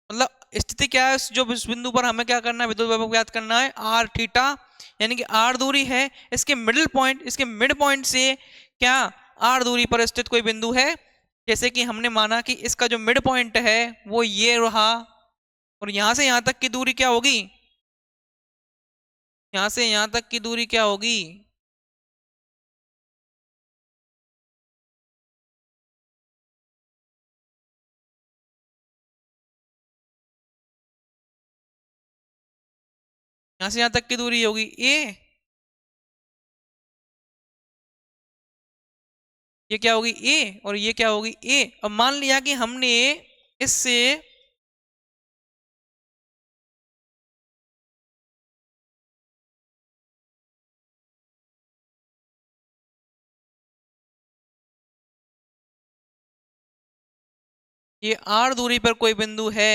मतलब स्थिति क्या है, जो इस बिंदु पर हमें क्या करना है, विद्युत विभव ज्ञात करना है r थीटा, यानी कि r दूरी है, इसके मिडिल पॉइंट, इसके मिड पॉइंट से क्या r दूरी पर स्थित कोई बिंदु है। जैसे कि हमने माना कि इसका जो मिड पॉइंट है वो ये रहा, और यहां से यहां तक की दूरी क्या होगी, यहां से यहां तक की दूरी क्या होगी, यहां से यहां तक की दूरी होगी a, ये क्या होगी a, और ये क्या होगी a। अब मान लिया कि हमने इससे ये r दूरी पर कोई बिंदु है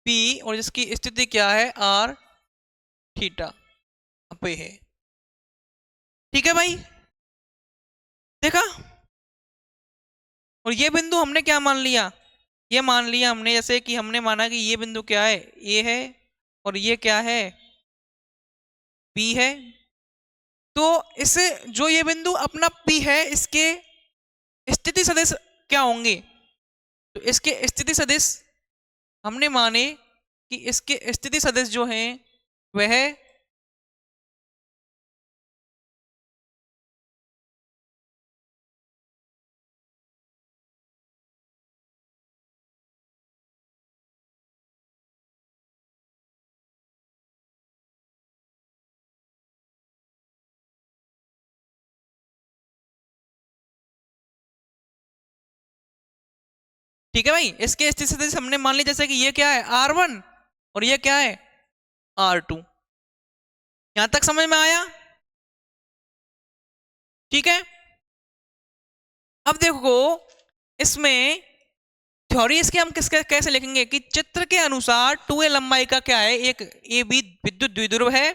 P, और जिसकी स्थिति क्या है r थीटा पे है। ठीक है भाई, देखा। और ये बिंदु हमने क्या मान लिया, ये मान लिया हमने जैसे कि हमने माना कि ये बिंदु क्या है, A है, और ये क्या है, B है। तो इससे जो ये बिंदु अपना P है, इसके स्थिति सदिश क्या होंगे, तो इसके स्थिति सदिश हमने माने कि इसके स्थिति सदिश जो हैं वह ठीक है भाई, इसके स्थिति सदिश हमने मान ली, जैसे कि ये क्या है R1 और ये क्या है R2। यहां तक समझ में आया, ठीक है। अब देखो इसमें थ्योरी इसके हम किसके कैसे लिखेंगे कि चित्र के अनुसार 2a लंबाई का क्या है, एक ए बी विद्युत द्विध्रुव है,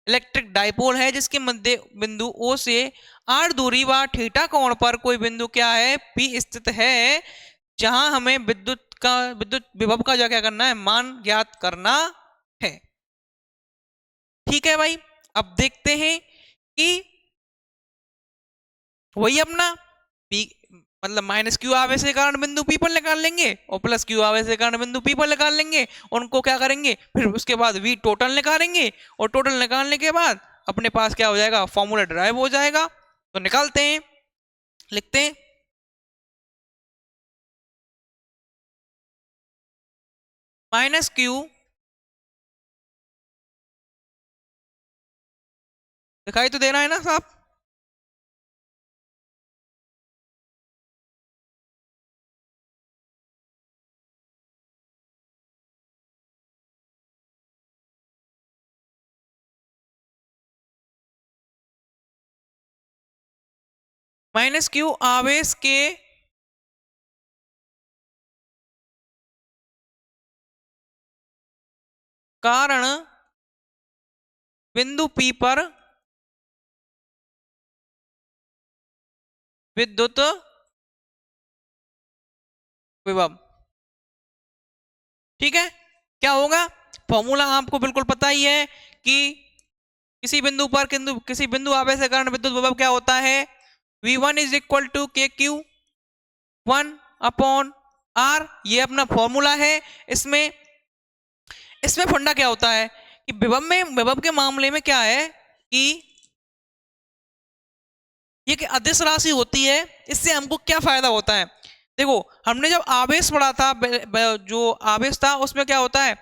इलेक्ट्रिक डाइपोल है, जिसके मध्य बिंदु O से r दूरी व थीटा कोण पर कोई बिंदु क्या है P स्थित है, जहां हमें विद्युत विभव का जो क्या करना है, मान ज्ञात करना है। ठीक है भाई, अब देखते हैं कि वही अपना P मतलब माइनस क्यू आवेश के कारण बिंदु P पर निकाल लेंगे, और प्लस क्यू आवेश के कारण बिंदु P पर निकाल लेंगे, उनको क्या करेंगे, फिर उसके बाद V टोटल निकालेंगे, और टोटल निकालने के बाद अपने पास क्या हो जाएगा, फॉर्मूला ड्राइव हो जाएगा। तो निकालते हैं, लिखते हैं माइनस क्यू, दिखाई तो दे रहा है ना साहब, माइनस क्यू आवेश के कारण बिंदु P पर विद्युत विभव। ठीक है, क्या होगा, फॉर्मूला आपको बिल्कुल पता ही है कि किसी बिंदु पर किसी बिंदु आवेश के कारण विद्युत विभव क्या होता है, V1 is equal to K Q 1/r, ये अपना फॉर्मूला है। इसमें इसमें फंडा क्या होता है कि विभव के मामले में क्या है कि ये कि अदिश राशि होती है, इससे हमको क्या फायदा होता है। देखो हमने जब आवेश पढ़ा था, जो आवेश था उसमें क्या होता है,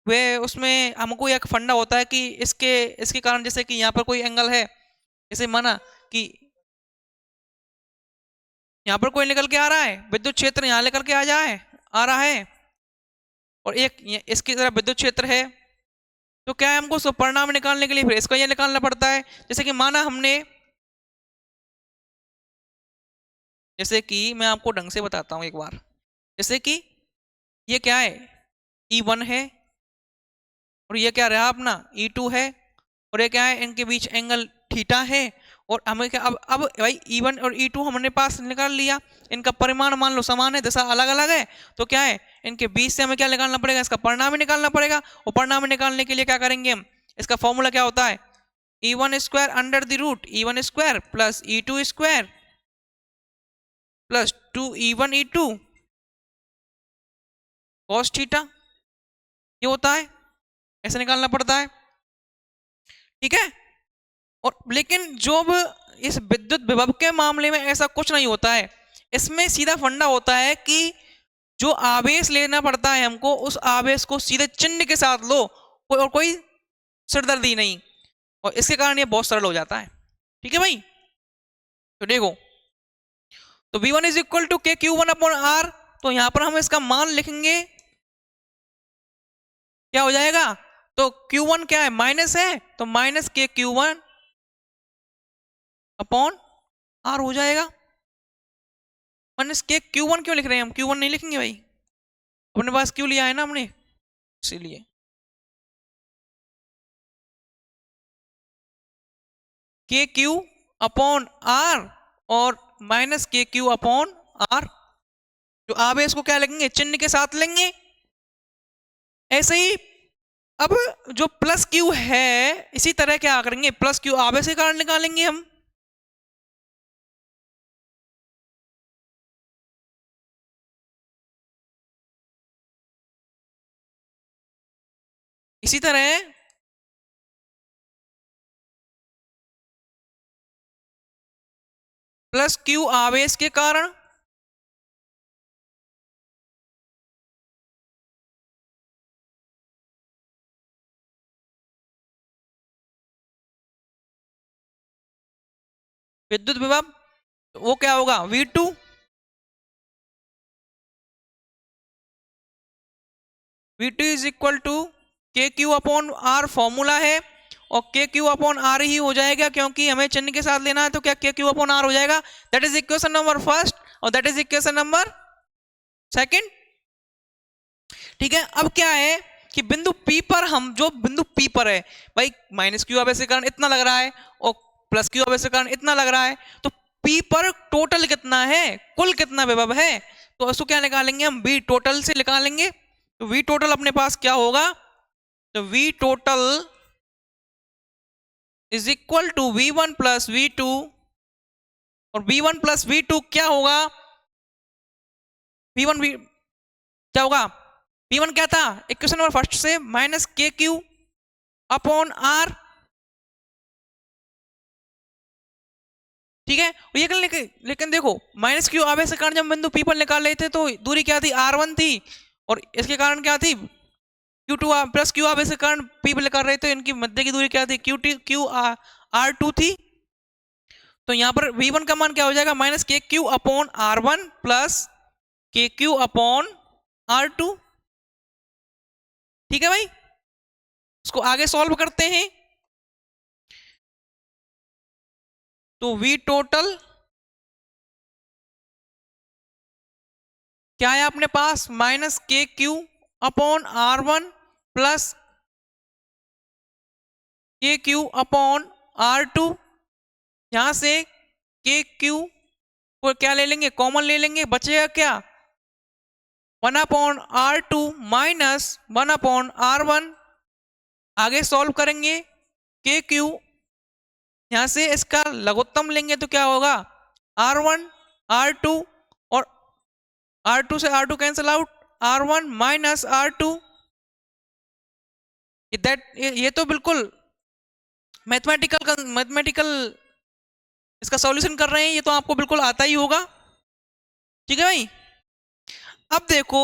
वे उसमें हमको एक फंडा होता है कि इसके इसके कारण, जैसे कि यहाँ पर कोई एंगल है, जैसे माना कि यहाँ पर कोई निकल के आ रहा है, विद्युत क्षेत्र यहाँ लेकर के आ रहा है, और एक इसकी तरफ विद्युत क्षेत्र है, तो क्या है, हमको उसका परिणाम निकालने के लिए फिर इसका ये निकालना पड़ता है। जैसे कि माना हमने, जैसे कि मैं आपको ढंग से बताता हूँ एक बार, जैसे कि ये क्या है E1 है, और ये क्या रहा अपना E2 है, और ये क्या है, इनके बीच एंगल थीटा है, और हमें क्या अब भाई E1 और E2 हमने पास निकाल लिया, इनका परिमाण मान लो समान है, दिशा अलग अलग है, तो क्या है इनके बीच से हमें क्या निकालना पड़ेगा, इसका परिणाम निकालना पड़ेगा। और परिणाम निकालने के लिए क्या करेंगे हम, इसका फॉर्मूला क्या होता है, E1 square under the root E1 square plus E2 square plus 2E1 E2 cos theta, ये होता है, ऐसे निकालना पड़ता है, ठीक है। और लेकिन जब इस विद्युत विभव के मामले में ऐसा कुछ नहीं होता है, इसमें सीधा फंडा होता है कि जो आवेश लेना पड़ता है हमको, उस आवेश को सीधे चिन्ह के साथ लो, कोई सिरदर्दी नहीं, और इसके कारण ये बहुत सरल हो जाता है, ठीक है भाई। तो देखो, तो V1 is equal to K Q one upon are, तो यहां पर हम इसका मान लिखेंगे, क्या हो जाएगा, तो Q1 क्या है, माइनस है, तो माइनस के Q1 अपॉन आर हो जाएगा। माइनस के Q1 क्यों लिख रहे हैं हम, Q1 नहीं लिखेंगे भाई, अपने पास क्यों लिया है ना हमने, इसीलिए के क्यू अपॉन आर और माइनस के क्यू अपॉन आर, जो आवेश को क्या लेंगे, चिन्ह के साथ लेंगे। ऐसे ही अब जो प्लस क्यू है, इसी तरह क्या करेंगे, प्लस क्यू आवेश के कारण निकालेंगे हम, इसी तरह प्लस क्यू आवेश के कारण विद्युत विभव, वो क्या होगा V2 is equal to K Q upon are, formula है, और के क्यू अपॉन आर ही हो जाएगा, क्योंकि हमें चिन्ह के साथ लेना है, तो क्या के क्यू अपॉन आर हो जाएगा। That is equation number first और that is equation number second, ठीक है। अब क्या है कि बिंदु P पर हम, जो बिंदु P पर है भाई, माइनस क्यू आवेश के कारण इतना लग रहा है और प्लस क्यू आवेश के कारण इतना लग रहा है, तो P पर टोटल कितना है, कुल कितना विभव है, तो उसको क्या निकालेंगे हम, V टोटल से निकालेंगे। तो V टोटल अपने पास क्या होगा, तो V total is equal to V1 plus V2, और V1 प्लस V2 क्या होगा, V1 क्या होगा, V1 क्या था, इक्वेशन नंबर फर्स्ट से माइनस के क्यू अपॉन आर, ठीक है। लेकिन देखो, माइनस क्यू आवेश के कारण जब बिंदु P पर निकाल रहे थे तो दूरी क्या थी, R1 थी, और इसके कारण क्या थी, Q2 प्लस क्यू आवेश के कारण P पर निकाल रहे थे, इनकी मध्य की दूरी क्या थी, R2 थी। तो यहां पर V1 का मान क्या हो जाएगा, माइनस के क्यू अपॉन R1 प्लस के क्यू अपॉन R2, ठीक है भाई। इसको आगे सॉल्व करते हैं, तो V टोटल क्या है अपने पास, माइनस के क्यू अपॉन R1 प्लस के क्यू अपॉन R2, यहां से के क्यू को क्या ले लेंगे, कॉमन ले लेंगे, बचेगा क्या, 1 upon R2 minus 1 upon R1, आगे सॉल्व करेंगे, के क्यू यहां से इसका लघुत्तम लेंगे तो क्या होगा, R1 R2, और R2 से R2 cancel out, R1 minus R2, ये तो बिल्कुल मैथमेटिकल इसका सॉल्यूशन कर रहे हैं, ये तो आपको बिल्कुल आता ही होगा, ठीक है भाई। अब देखो,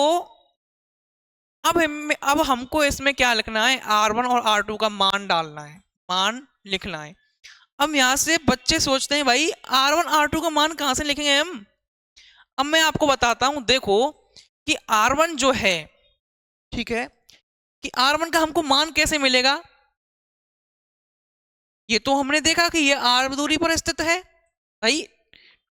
अब हमको इसमें क्या लिखना है, R1 और R2 का मान डालना है, मान लिखना है। अब यहां से बच्चे सोचते हैं भाई R1 R2 का मान कहां से लिखेंगे हम, अब मैं आपको बताता हूं, देखो कि R1 जो है, ठीक है, कि R1 का हमको मान कैसे मिलेगा, ये तो हमने देखा कि ये R दूरी पर स्थित है भाई,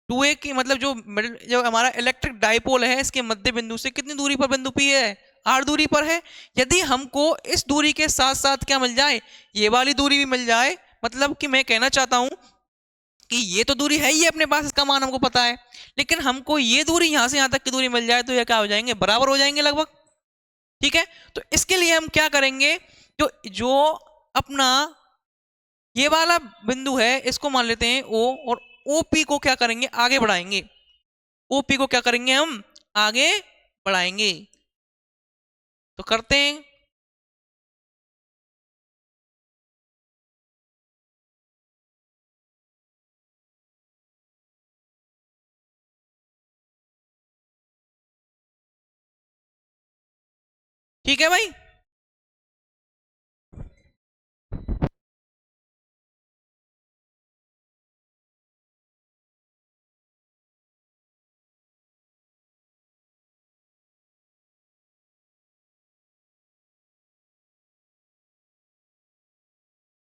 2a की मतलब जो हमारा इलेक्ट्रिक डाइपोल है, इसके मध्य बिंदु से कितनी दूरी पर बिंदु P है, R दूरी पर है। यदि हमको इस दूरी के साथ साथ क्या मिल जाए, ये वाली दूरी भी मिल जाए, मतलब कि मैं कहना चाहता हूं कि ये तो दूरी है ही अपने पास, इसका मान हमको पता है, लेकिन हमको ये दूरी यहां से यहां तक की दूरी मिल जाए तो ये क्या हो जाएंगे, बराबर हो जाएंगे लगभग। ठीक है, तो इसके लिए हम क्या करेंगे, तो जो अपना ये वाला बिंदु है इसको मान लेते हैं ओ, और ओपी को क्या करेंगे, आगे बढ़ाएंगे। ओपी को क्या करेंगे, हम आगे बढ़ाएंगे। तो करते हैं। ठीक है भाई,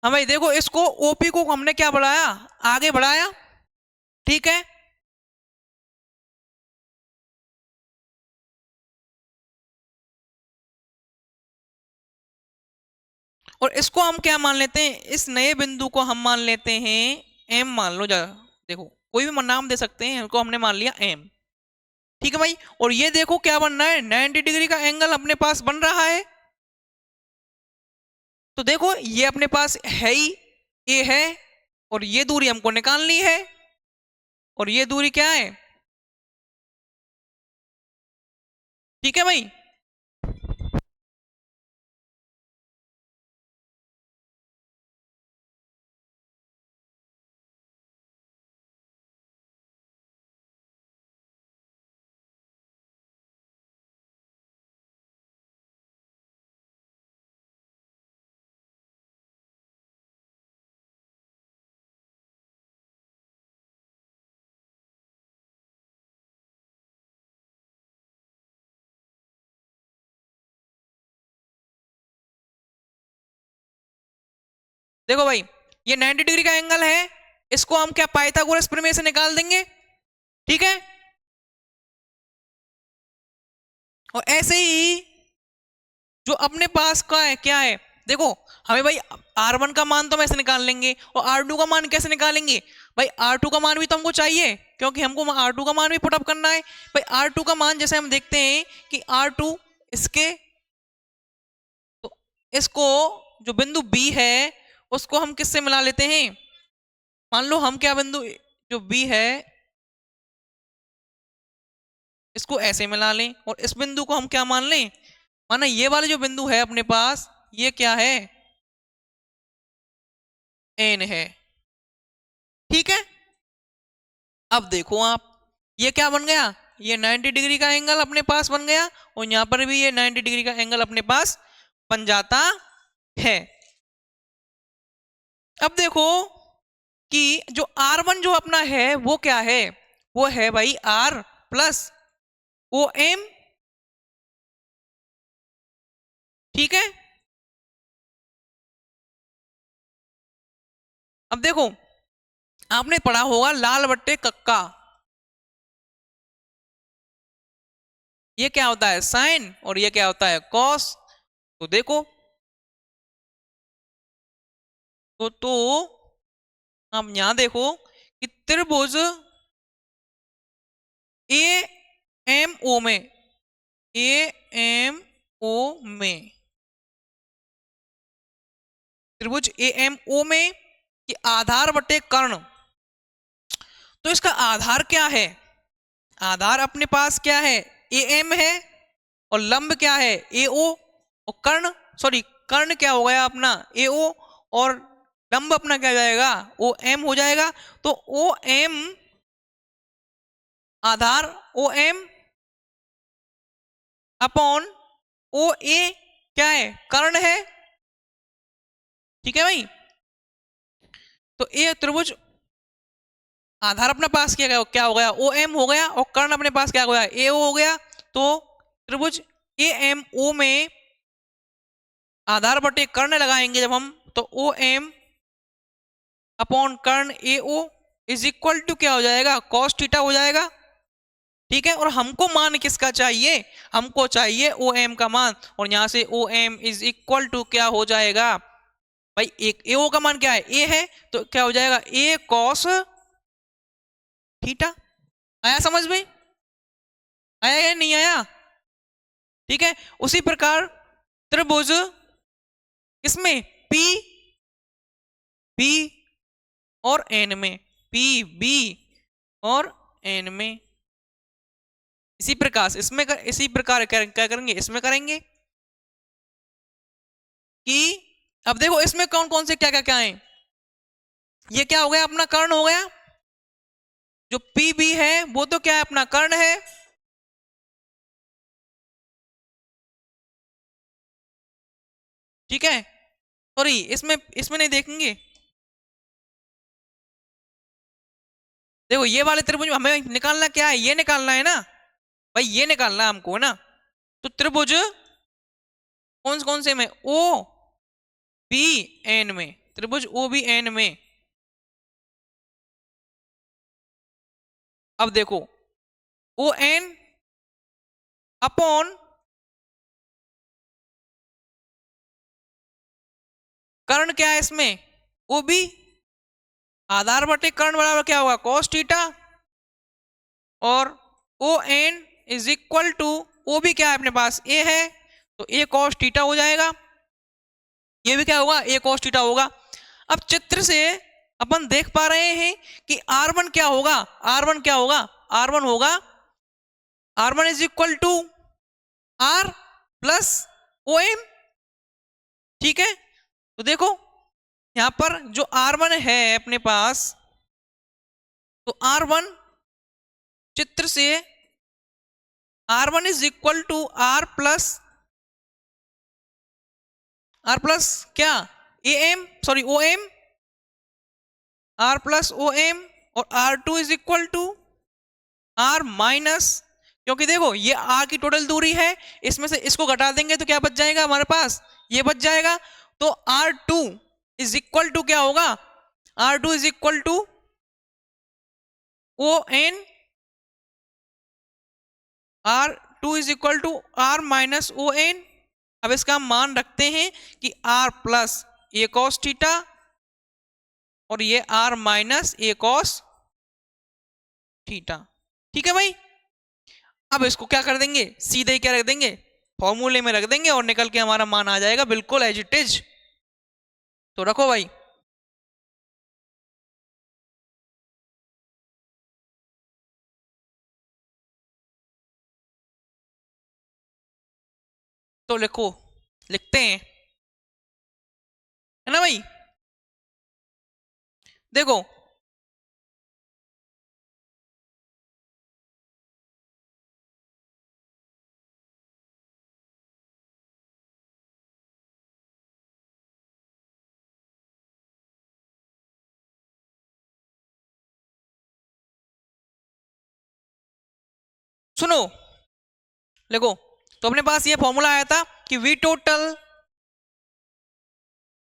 हाँ भाई देखो, इसको ओपी को हमने क्या बढ़ाया, आगे बढ़ाया। ठीक है, और इसको हम क्या मान लेते हैं, इस नए बिंदु को हम मान लेते हैं एम, मान लो जा, देखो कोई भी नाम दे सकते हैं, इनको हमने मान लिया एम। ठीक है भाई, और ये देखो क्या बन रहा है, 90 डिग्री का एंगल अपने पास बन रहा है। तो देखो ये अपने पास है ही, ए है, और ये दूरी हमको निकालनी है, और ये दूरी क्या है। ठीक है भाई, देखो भाई ये 90 डिग्री का एंगल है, इसको हम क्या पाइथागोरस प्रमेय से निकाल देंगे। ठीक है, और ऐसे ही जो अपने पास का है क्या है, देखो हमें भाई R1 का मान तो हम ऐसे निकाल लेंगे, और R2 का मान कैसे निकालेंगे, भाई R2 का मान भी तो हमको चाहिए, क्योंकि हमको R2 का मान भी पुटअप करना है। भाई R2 का मान जैसे हम देखते हैं कि R2 इसके, तो इसको जो बिंदु B है उसको हम किससे मिला लेते हैं, मान लो हम क्या बिंदु जो B है इसको ऐसे मिला लें, और इस बिंदु को हम क्या मान लें, माना ये वाला जो बिंदु है अपने पास ये क्या है, एन है। ठीक है, अब देखो आप, ये क्या बन गया, ये 90 डिग्री का एंगल अपने पास बन गया, और यहां पर भी ये 90 डिग्री का एंगल अपने पास बन जाता है। अब देखो कि जो R1 जो अपना है वो क्या है, वो है भाई R प्लस ओ एम। ठीक है, अब देखो आपने पढ़ा होगा लाल बट्टे कक्का, ये क्या होता है साइन, और ये क्या होता है कॉस। तो देखो तो हम यहां देखो कि त्रिभुज ए एम ओ में, ए एम ओ में, त्रिभुज ए एम ओ में कि आधार बटे कर्ण, तो इसका आधार क्या है, आधार अपने पास क्या है ए एम है, और लंब क्या है ए ओ, और कर्ण सॉरी कर्ण क्या हो गया अपना ए ओ, और लंब अपना क्या जाएगा ओ एम हो जाएगा। तो ओ एम आधार ओ एम अपॉन ओ ए क्या है कर्ण है। ठीक है भाई, तो ये त्रिभुज आधार अपने पास क्या हो गया ओ एम हो गया, और कर्ण अपने पास क्या हो गया ए ओ हो गया। तो त्रिभुज ए एम ओ में आधार बटे कर्ण लगाएंगे जब हम, तो ओ एम अपॉन कर्ण A O is equal to क्या हो जाएगा कॉस थीटा हो जाएगा। ठीक है, और हमको मान किसका चाहिए, हमको चाहिए ओ एम का मान, और यहां से O M is equal to क्या हो जाएगा भाई, एक ए ओ का मान क्या है ए है, तो क्या हो जाएगा ए कॉस थीटा। आया समझ में? आया या नहीं आया? ठीक है, उसी प्रकार त्रिभुज इसमें पी बी और एन में, पी बी और एन में, इसी प्रकार से इसमें इसी प्रकार क्या करेंगे, इसमें करेंगे कि अब देखो इसमें कौन कौन से क्या क्या क्या है। ये क्या हो गया, अपना कर्ण हो गया। जो पी बी है वो तो क्या है, अपना कर्ण है। ठीक है, सॉरी इसमें इसमें नहीं देखेंगे। देखो ये वाले त्रिभुज हमें निकालना क्या है, ये निकालना है ना भाई, ये निकालना है हमको, है ना। तो त्रिभुज कौन कौन से में, ओ बी एन में, त्रिभुज ओ बी एन में। अब देखो ओ एन अपॉन कर्ण क्या है इसमें, ओ बी, आधार बटे कर्ण बराबर क्या होगा, cos थीटा। और O N is equal to, O B क्या है अपने पास, ए है, तो ए cos थीटा हो जाएगा। ये भी क्या होगा, ए cos थीटा होगा। अब चित्र से अपन देख पा रहे हैं कि R1 क्या होगा, R1 क्या होगा, R1 होगा, R1 is equal to R plus O M. ठीक है, तो देखो यहां पर जो R1 है अपने पास, तो R1 चित्र से R1 is equal to R plus क्या, A M, sorry O M, R plus O M, और R2 is equal to R minus, क्योंकि देखो ये R की टोटल दूरी है, इसमें से इसको घटा देंगे तो क्या बच जाएगा हमारे पास, ये बच जाएगा। तो R2 इज इक्वल टू क्या होगा, R2 is equal to O N, R2 is equal to R minus O N. अब इसका हम मान रखते हैं कि R plus a cos theta और ये R minus a cos theta. ठीक है भाई, अब इसको क्या कर देंगे, सीधे क्या रख देंगे, फॉर्मूले में रख देंगे और निकल के हमारा मान आ जाएगा बिल्कुल एज इट इज। तो रखो भाई, तो लिखो, लिखते हैं, है ना भाई। देखो सुनो, देखो तो अपने पास ये फॉर्मूला आया था कि V total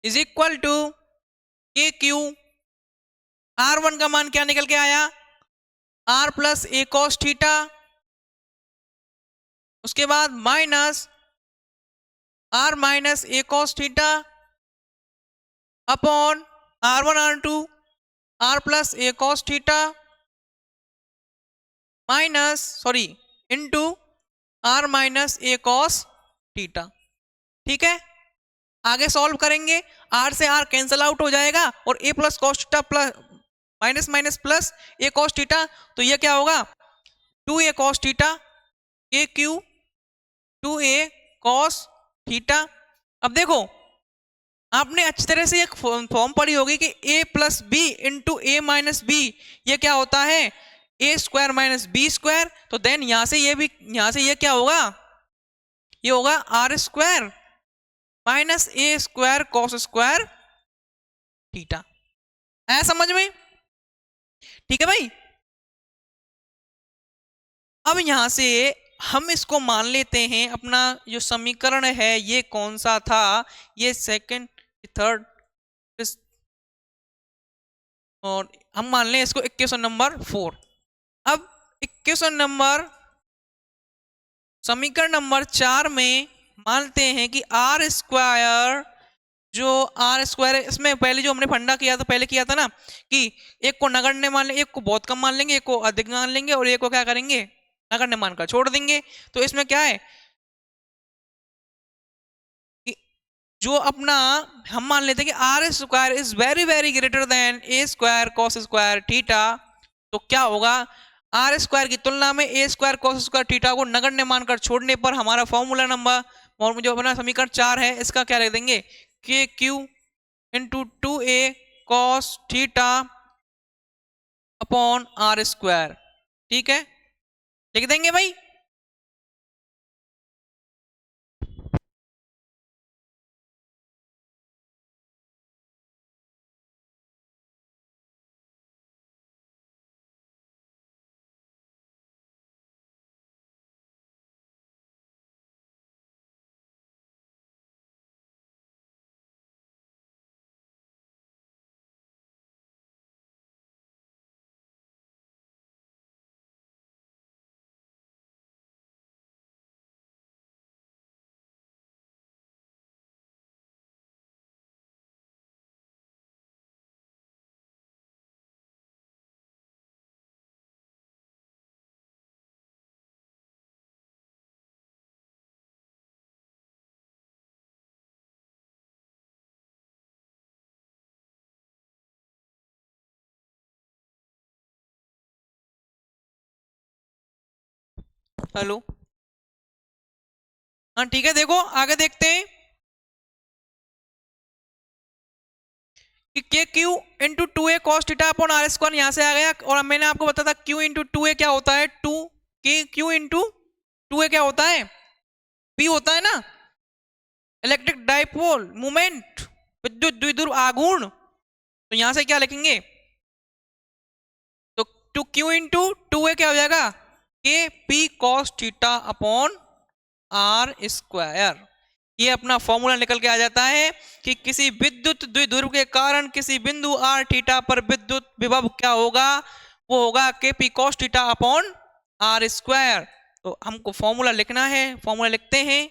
is equal to K Q, R1 का मान क्या निकल के आया, R plus a cos theta, उसके बाद minus R minus a cos theta upon R1 R2 R plus a cos theta minus, sorry, into R minus a cos theta. ठीक है, आगे सॉल्व करेंगे, R से R कैंसल आउट हो जाएगा और a plus cos theta plus minus minus plus a cos theta, तो ये क्या होगा, 2a cos theta K Q 2a cos theta. अब देखो आपने अच्छी तरह से एक फॉर्म पढ़ी होगी कि a plus b into a minus b, ये क्या होता है, a square minus b square. तो देन यहां से ये भी, यहां से ये क्या होगा, ये होगा R square minus a square cos square theta. है समझ में? ठीक है भाई, अब यहां से हम इसको मान लेते हैं, अपना जो समीकरण है ये कौन सा था, ये सेकंड थर्ड, और हम मान लें इसको इक्वेशन नंबर 4। अब इक्वेशन नंबर, समीकरण नंबर 4 में मानते हैं कि आर स्क्वायर जो आर स्क्वायर है, इसमें पहले जो हमने फंडा किया था, पहले किया था ना कि एक को नगण्य मान लेंगे, एक को बहुत कम मान लेंगे, एक को अधिक मान लेंगे और एक को क्या करेंगे, नगण्य मानकर छोड़ देंगे। तो इसमें क्या है कि जो अपना हम मान लेते हैं कि R square is very very greater than a square cos square theta, तो क्या होगा, आर स्क्वायर की तुलना में a square cos square theta को नगण्य मानकर छोड़ने पर हमारा फॉर्मूला नंबर और जो अपना समीकरण 4 है इसका क्या लिख देंगे, k q into 2a cos theta upon R square. ठीक है, लिख देंगे भाई। हेलो, हाँ ठीक है, देखो आगे देखते हैं कि k q into 2a cos theta upon R square यहां से आ गया, और मैंने आपको बताया था क्यू इंटू 2a क्या होता है, 2 के क्यू इंटू 2a क्या होता है, p होता है ना, इलेक्ट्रिक डाइपोल मोमेंट, विद्युत द्विध्रुव आघूर्ण। तो यहां से क्या लिखेंगे, तो टू क्यू इंटू 2a क्या हो जाएगा, k p cos theta upon R square. ये अपना फॉर्मूला निकल के आ जाता है कि किसी विद्युत द्विध्रुव के कारण किसी बिंदु आर थीटा पर विद्युत विभव क्या होगा, वो होगा k p cos theta upon R square. तो हमको फॉर्मूला लिखना है, फॉर्मूला लिखते हैं,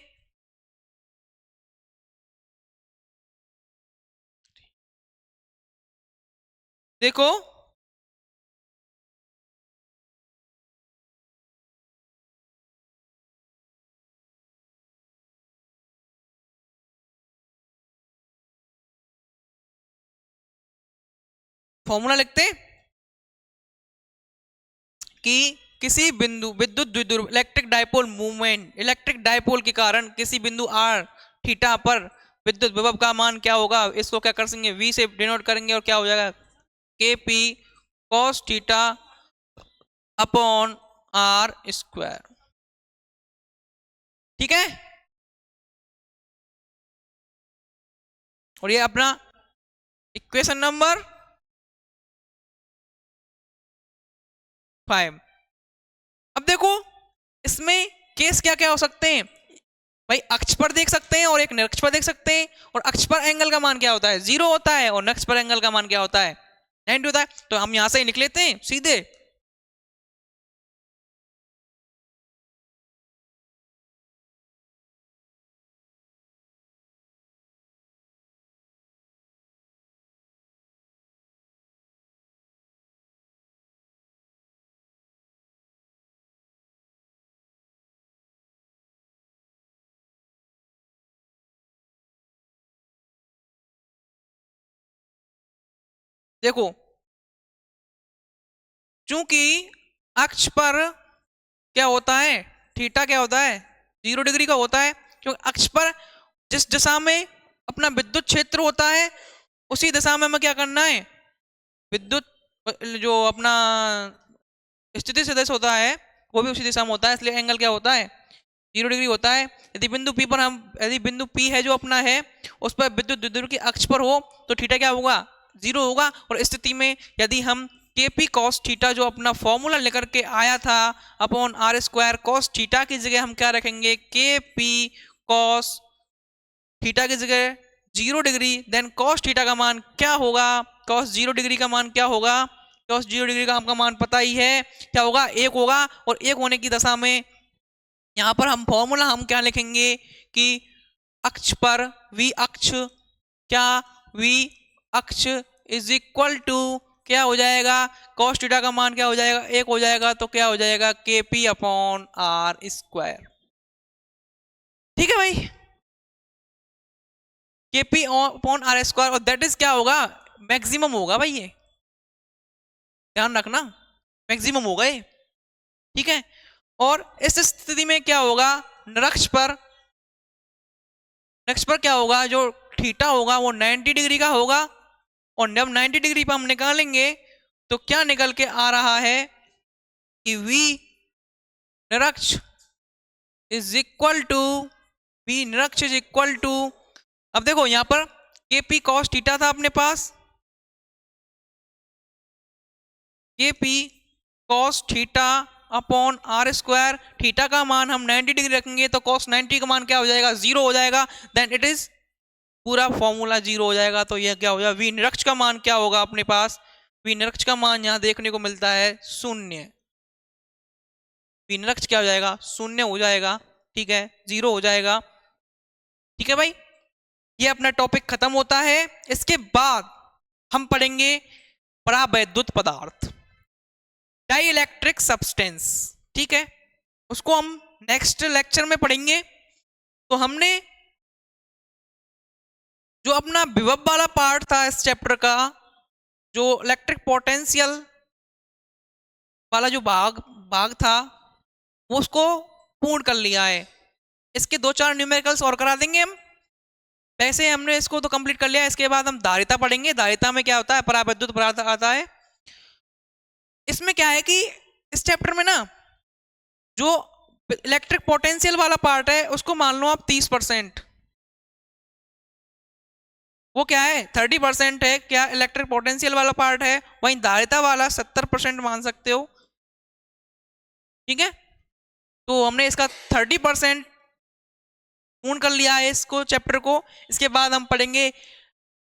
देखो फॉर्मूला लिखते हैं कि किसी बिंदु विद्युत द्विध्रुव electric dipole movement, electric dipole के कारण किसी बिंदु आर थीटा पर विद्युत विभव का मान क्या होगा, इसको क्या कर देंगे, वी से डिनोट करेंगे और क्या हो जाएगा, k p cos theta upon R square. ठीक है, और ये अपना इक्वेशन नंबर 5। अब देखो इसमें केस क्या क्या हो सकते हैं भाई, अक्ष पर देख सकते हैं और एक निरक्ष पर देख सकते हैं, और अक्ष पर एंगल का मान क्या होता है, 0 होता है, और निरक्ष पर एंगल का मान क्या होता है, 90 होता है। तो हम यहां से ही निकलेते हैं सीधे, देखो चूंकि अक्ष पर क्या होता है, थीटा क्या होता है, 0 डिग्री का होता है, क्योंकि अक्ष पर जिस दिशा में अपना विद्युत क्षेत्र होता है उसी दिशा में हमें क्या करना है, विद्युत जो अपना स्थिति सदिश होता है वो भी उसी दिशा में होता है, इसलिए एंगल क्या होता है, 0 डिग्री होता है। यदि बिंदु P पर हम, यदि बिंदु P है जो अपना है उस पर विद्युत द्विध्रुव की अक्ष पर हो तो थीटा क्या होगा, 0 होगा। और इस स्थिति में यदि हम के पी कॉस थीटा जो अपना फॉर्मूला लेकर के आया था upon R square cos theta की जगह हम क्या रखेंगे, के पी कॉस थीटा की जगह 0 डिग्री, देन कॉस थीटा का मान क्या होगा, कॉस 0 डिग्री का मान क्या होगा, कॉस 0 डिग्री का आपका मान पता ही है क्या होगा, 1 होगा। और 1 होने की दशा में यहाँ पर हम फॉर्मूला हम क्या लिखेंगे कि अक्ष पर v अक्ष क्या v अक्ष इज इक्वल टू क्या हो जाएगा, cos थीटा का मान क्या हो जाएगा, 1 हो जाएगा, तो क्या हो जाएगा kp अपॉन आर स्क्वायर। ठीक है भाई, kp अपॉन आर स्क्वायर, और दैट इज क्या होगा, मैक्सिमम होगा भाई, ये ध्यान रखना, मैक्सिमम होगा ये। ठीक है, और इस स्थिति में क्या होगा, निरक्ष पर क्या होगा, जो थीटा होगा वो 90 डिग्री का होगा, और जब 90 डिग्री पर हम निकालेंगे तो क्या निकल के आ रहा है कि v निरक्ष इज इक्वल टू अब देखो यहां पर kp cos थीटा था अपने पास, kp cos theta upon R square, theta का मान हम 90 डिग्री रखेंगे तो cos 90 का मान क्या हो जाएगा, 0 हो जाएगा, देन इट इज पूरा फॉर्मूला 0 हो जाएगा। तो यह क्या हो जाएगा, v निरक्ष का मान क्या होगा अपने पास, v निरक्ष का मान यहां देखने को मिलता है 0, v निरक्ष क्या हो जाएगा, 0 हो जाएगा, ठीक है, 0 हो जाएगा। ठीक है भाई, ये अपना टॉपिक खत्म होता है। इसके बाद हम पढ़ेंगे परावैद्युत पदार्थ, डाइइलेक्ट्रिक सब्सटेंस। ठीक है, उसको हम नेक्स्ट लेक्चर में पढ़ेंगे। तो हमने जो अपना विभव वाला पार्ट था इस चैप्टर का, जो इलेक्ट्रिक पोटेंशियल वाला जो भाग था, वो उसको पूर्ण कर लिया है। इसके 2-4 न्यूमेरिकल्स और करा देंगे हम, वैसे हमने इसको तो कंप्लीट कर लिया। इसके बाद हम धारिता पढ़ेंगे, धारिता में क्या होता है, परावैद्युत पदार्थ आता है। इसमें क्या है कि इस चैप्टर में ना जो इलेक्ट्रिक पोटेंशियल वाला पार्ट है उसको मान लो आप 30%, वो क्या है 30% है, क्या इलेक्ट्रिक पोटेंशियल वाला पार्ट है, वहीं धारिता वाला 70% मान सकते हो। ठीक है, तो हमने इसका 30% पूर्ण कर लिया है इसको चैप्टर को। इसके बाद हम पढ़ेंगे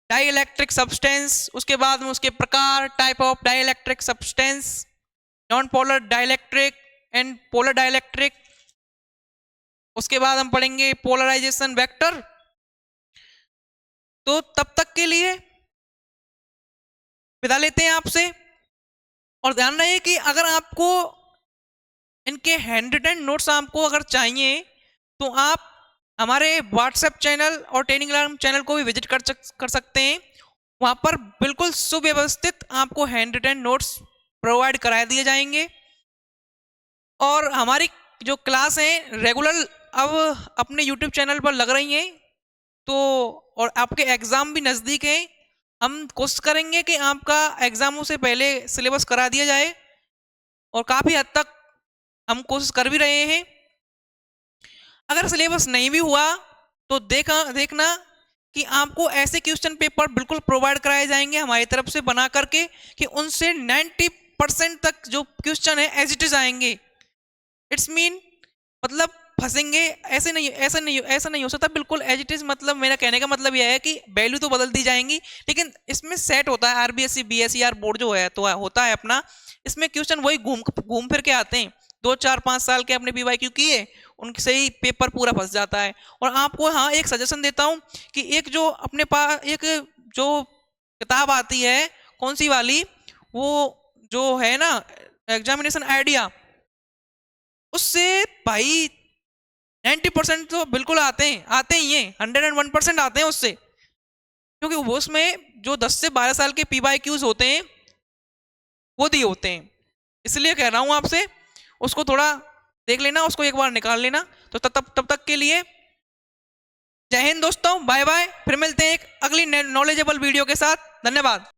डाइइलेक्ट्रिक सब्सटेंस, उसके बाद में उसके प्रकार, type of dielectric substance, non polar dielectric and polar dielectric. उसके बाद हम पढ़ेंगे पोलराइजेशन वेक्टर। तो तब तक के लिए विदा लेते हैं आपसे, और ध्यान रहे कि अगर आपको इनके हैंड रिटन नोट्स आपको अगर चाहिए तो आप हमारे व्हाट्सएप चैनल और टेलीग्राम चैनल को भी विजिट कर सकते हैं। वहां पर बिल्कुल सुव्यवस्थित आपको हैंड रिटन नोट्स प्रोवाइड करा दिए जाएंगे। और हमारी जो क्लास है रेगुलर अब अपने यूट्यूब चैनल पर लग रही हैं, तो और आपके एग्जाम भी नज़दीक हैं, हम कोशिश करेंगे कि आपका एग्जामों से पहले सिलेबस करा दिया जाए, और काफ़ी हद तक हम कोशिश कर भी रहे हैं। अगर सिलेबस नहीं भी हुआ तो देखना कि आपको ऐसे क्वेश्चन पेपर बिल्कुल प्रोवाइड कराए जाएंगे हमारी तरफ से बना करके कि उनसे 90% तक जो क्वेश्चन है एज इट इज आएंगे। इट्स मीन मतलब फंसेंगे ऐसे नहीं हो सकता, बिल्कुल एज इट इज। मतलब मेरा कहने का मतलब यह है कि वैल्यू तो बदल दी जाएंगी, लेकिन इसमें सेट होता है आरबीएससी बीएसईआर बोर्ड जो है तो होता है अपना, इसमें क्वेश्चन वही घूम फिर के आते हैं। 2-4-5 साल के अपने पीवाईक्यू किए, उनसे ही पेपर पूरा फंस जाता है। और आपको हाँ एक सजेशन देता हूँ कि एक जो अपने पास एक जो किताब आती है, कौन सी वाली, वो जो है ना एग्जामिनेशन आइडिया, उससे भाई 90% तो बिल्कुल आते ही हैं, 101% आते हैं उससे, क्योंकि वो उसमें जो 10 से 12 साल के पीवाईक्यूज होते हैं वो दिए होते हैं। इसलिए कह रहा हूँ आपसे उसको थोड़ा देख लेना, उसको एक बार निकाल लेना। तो तब तक के लिए जय हिंद दोस्तों, बाय बाय, फिर मिलते हैं एक अगली नॉलेजेबल वीडियो के साथ। धन्यवाद।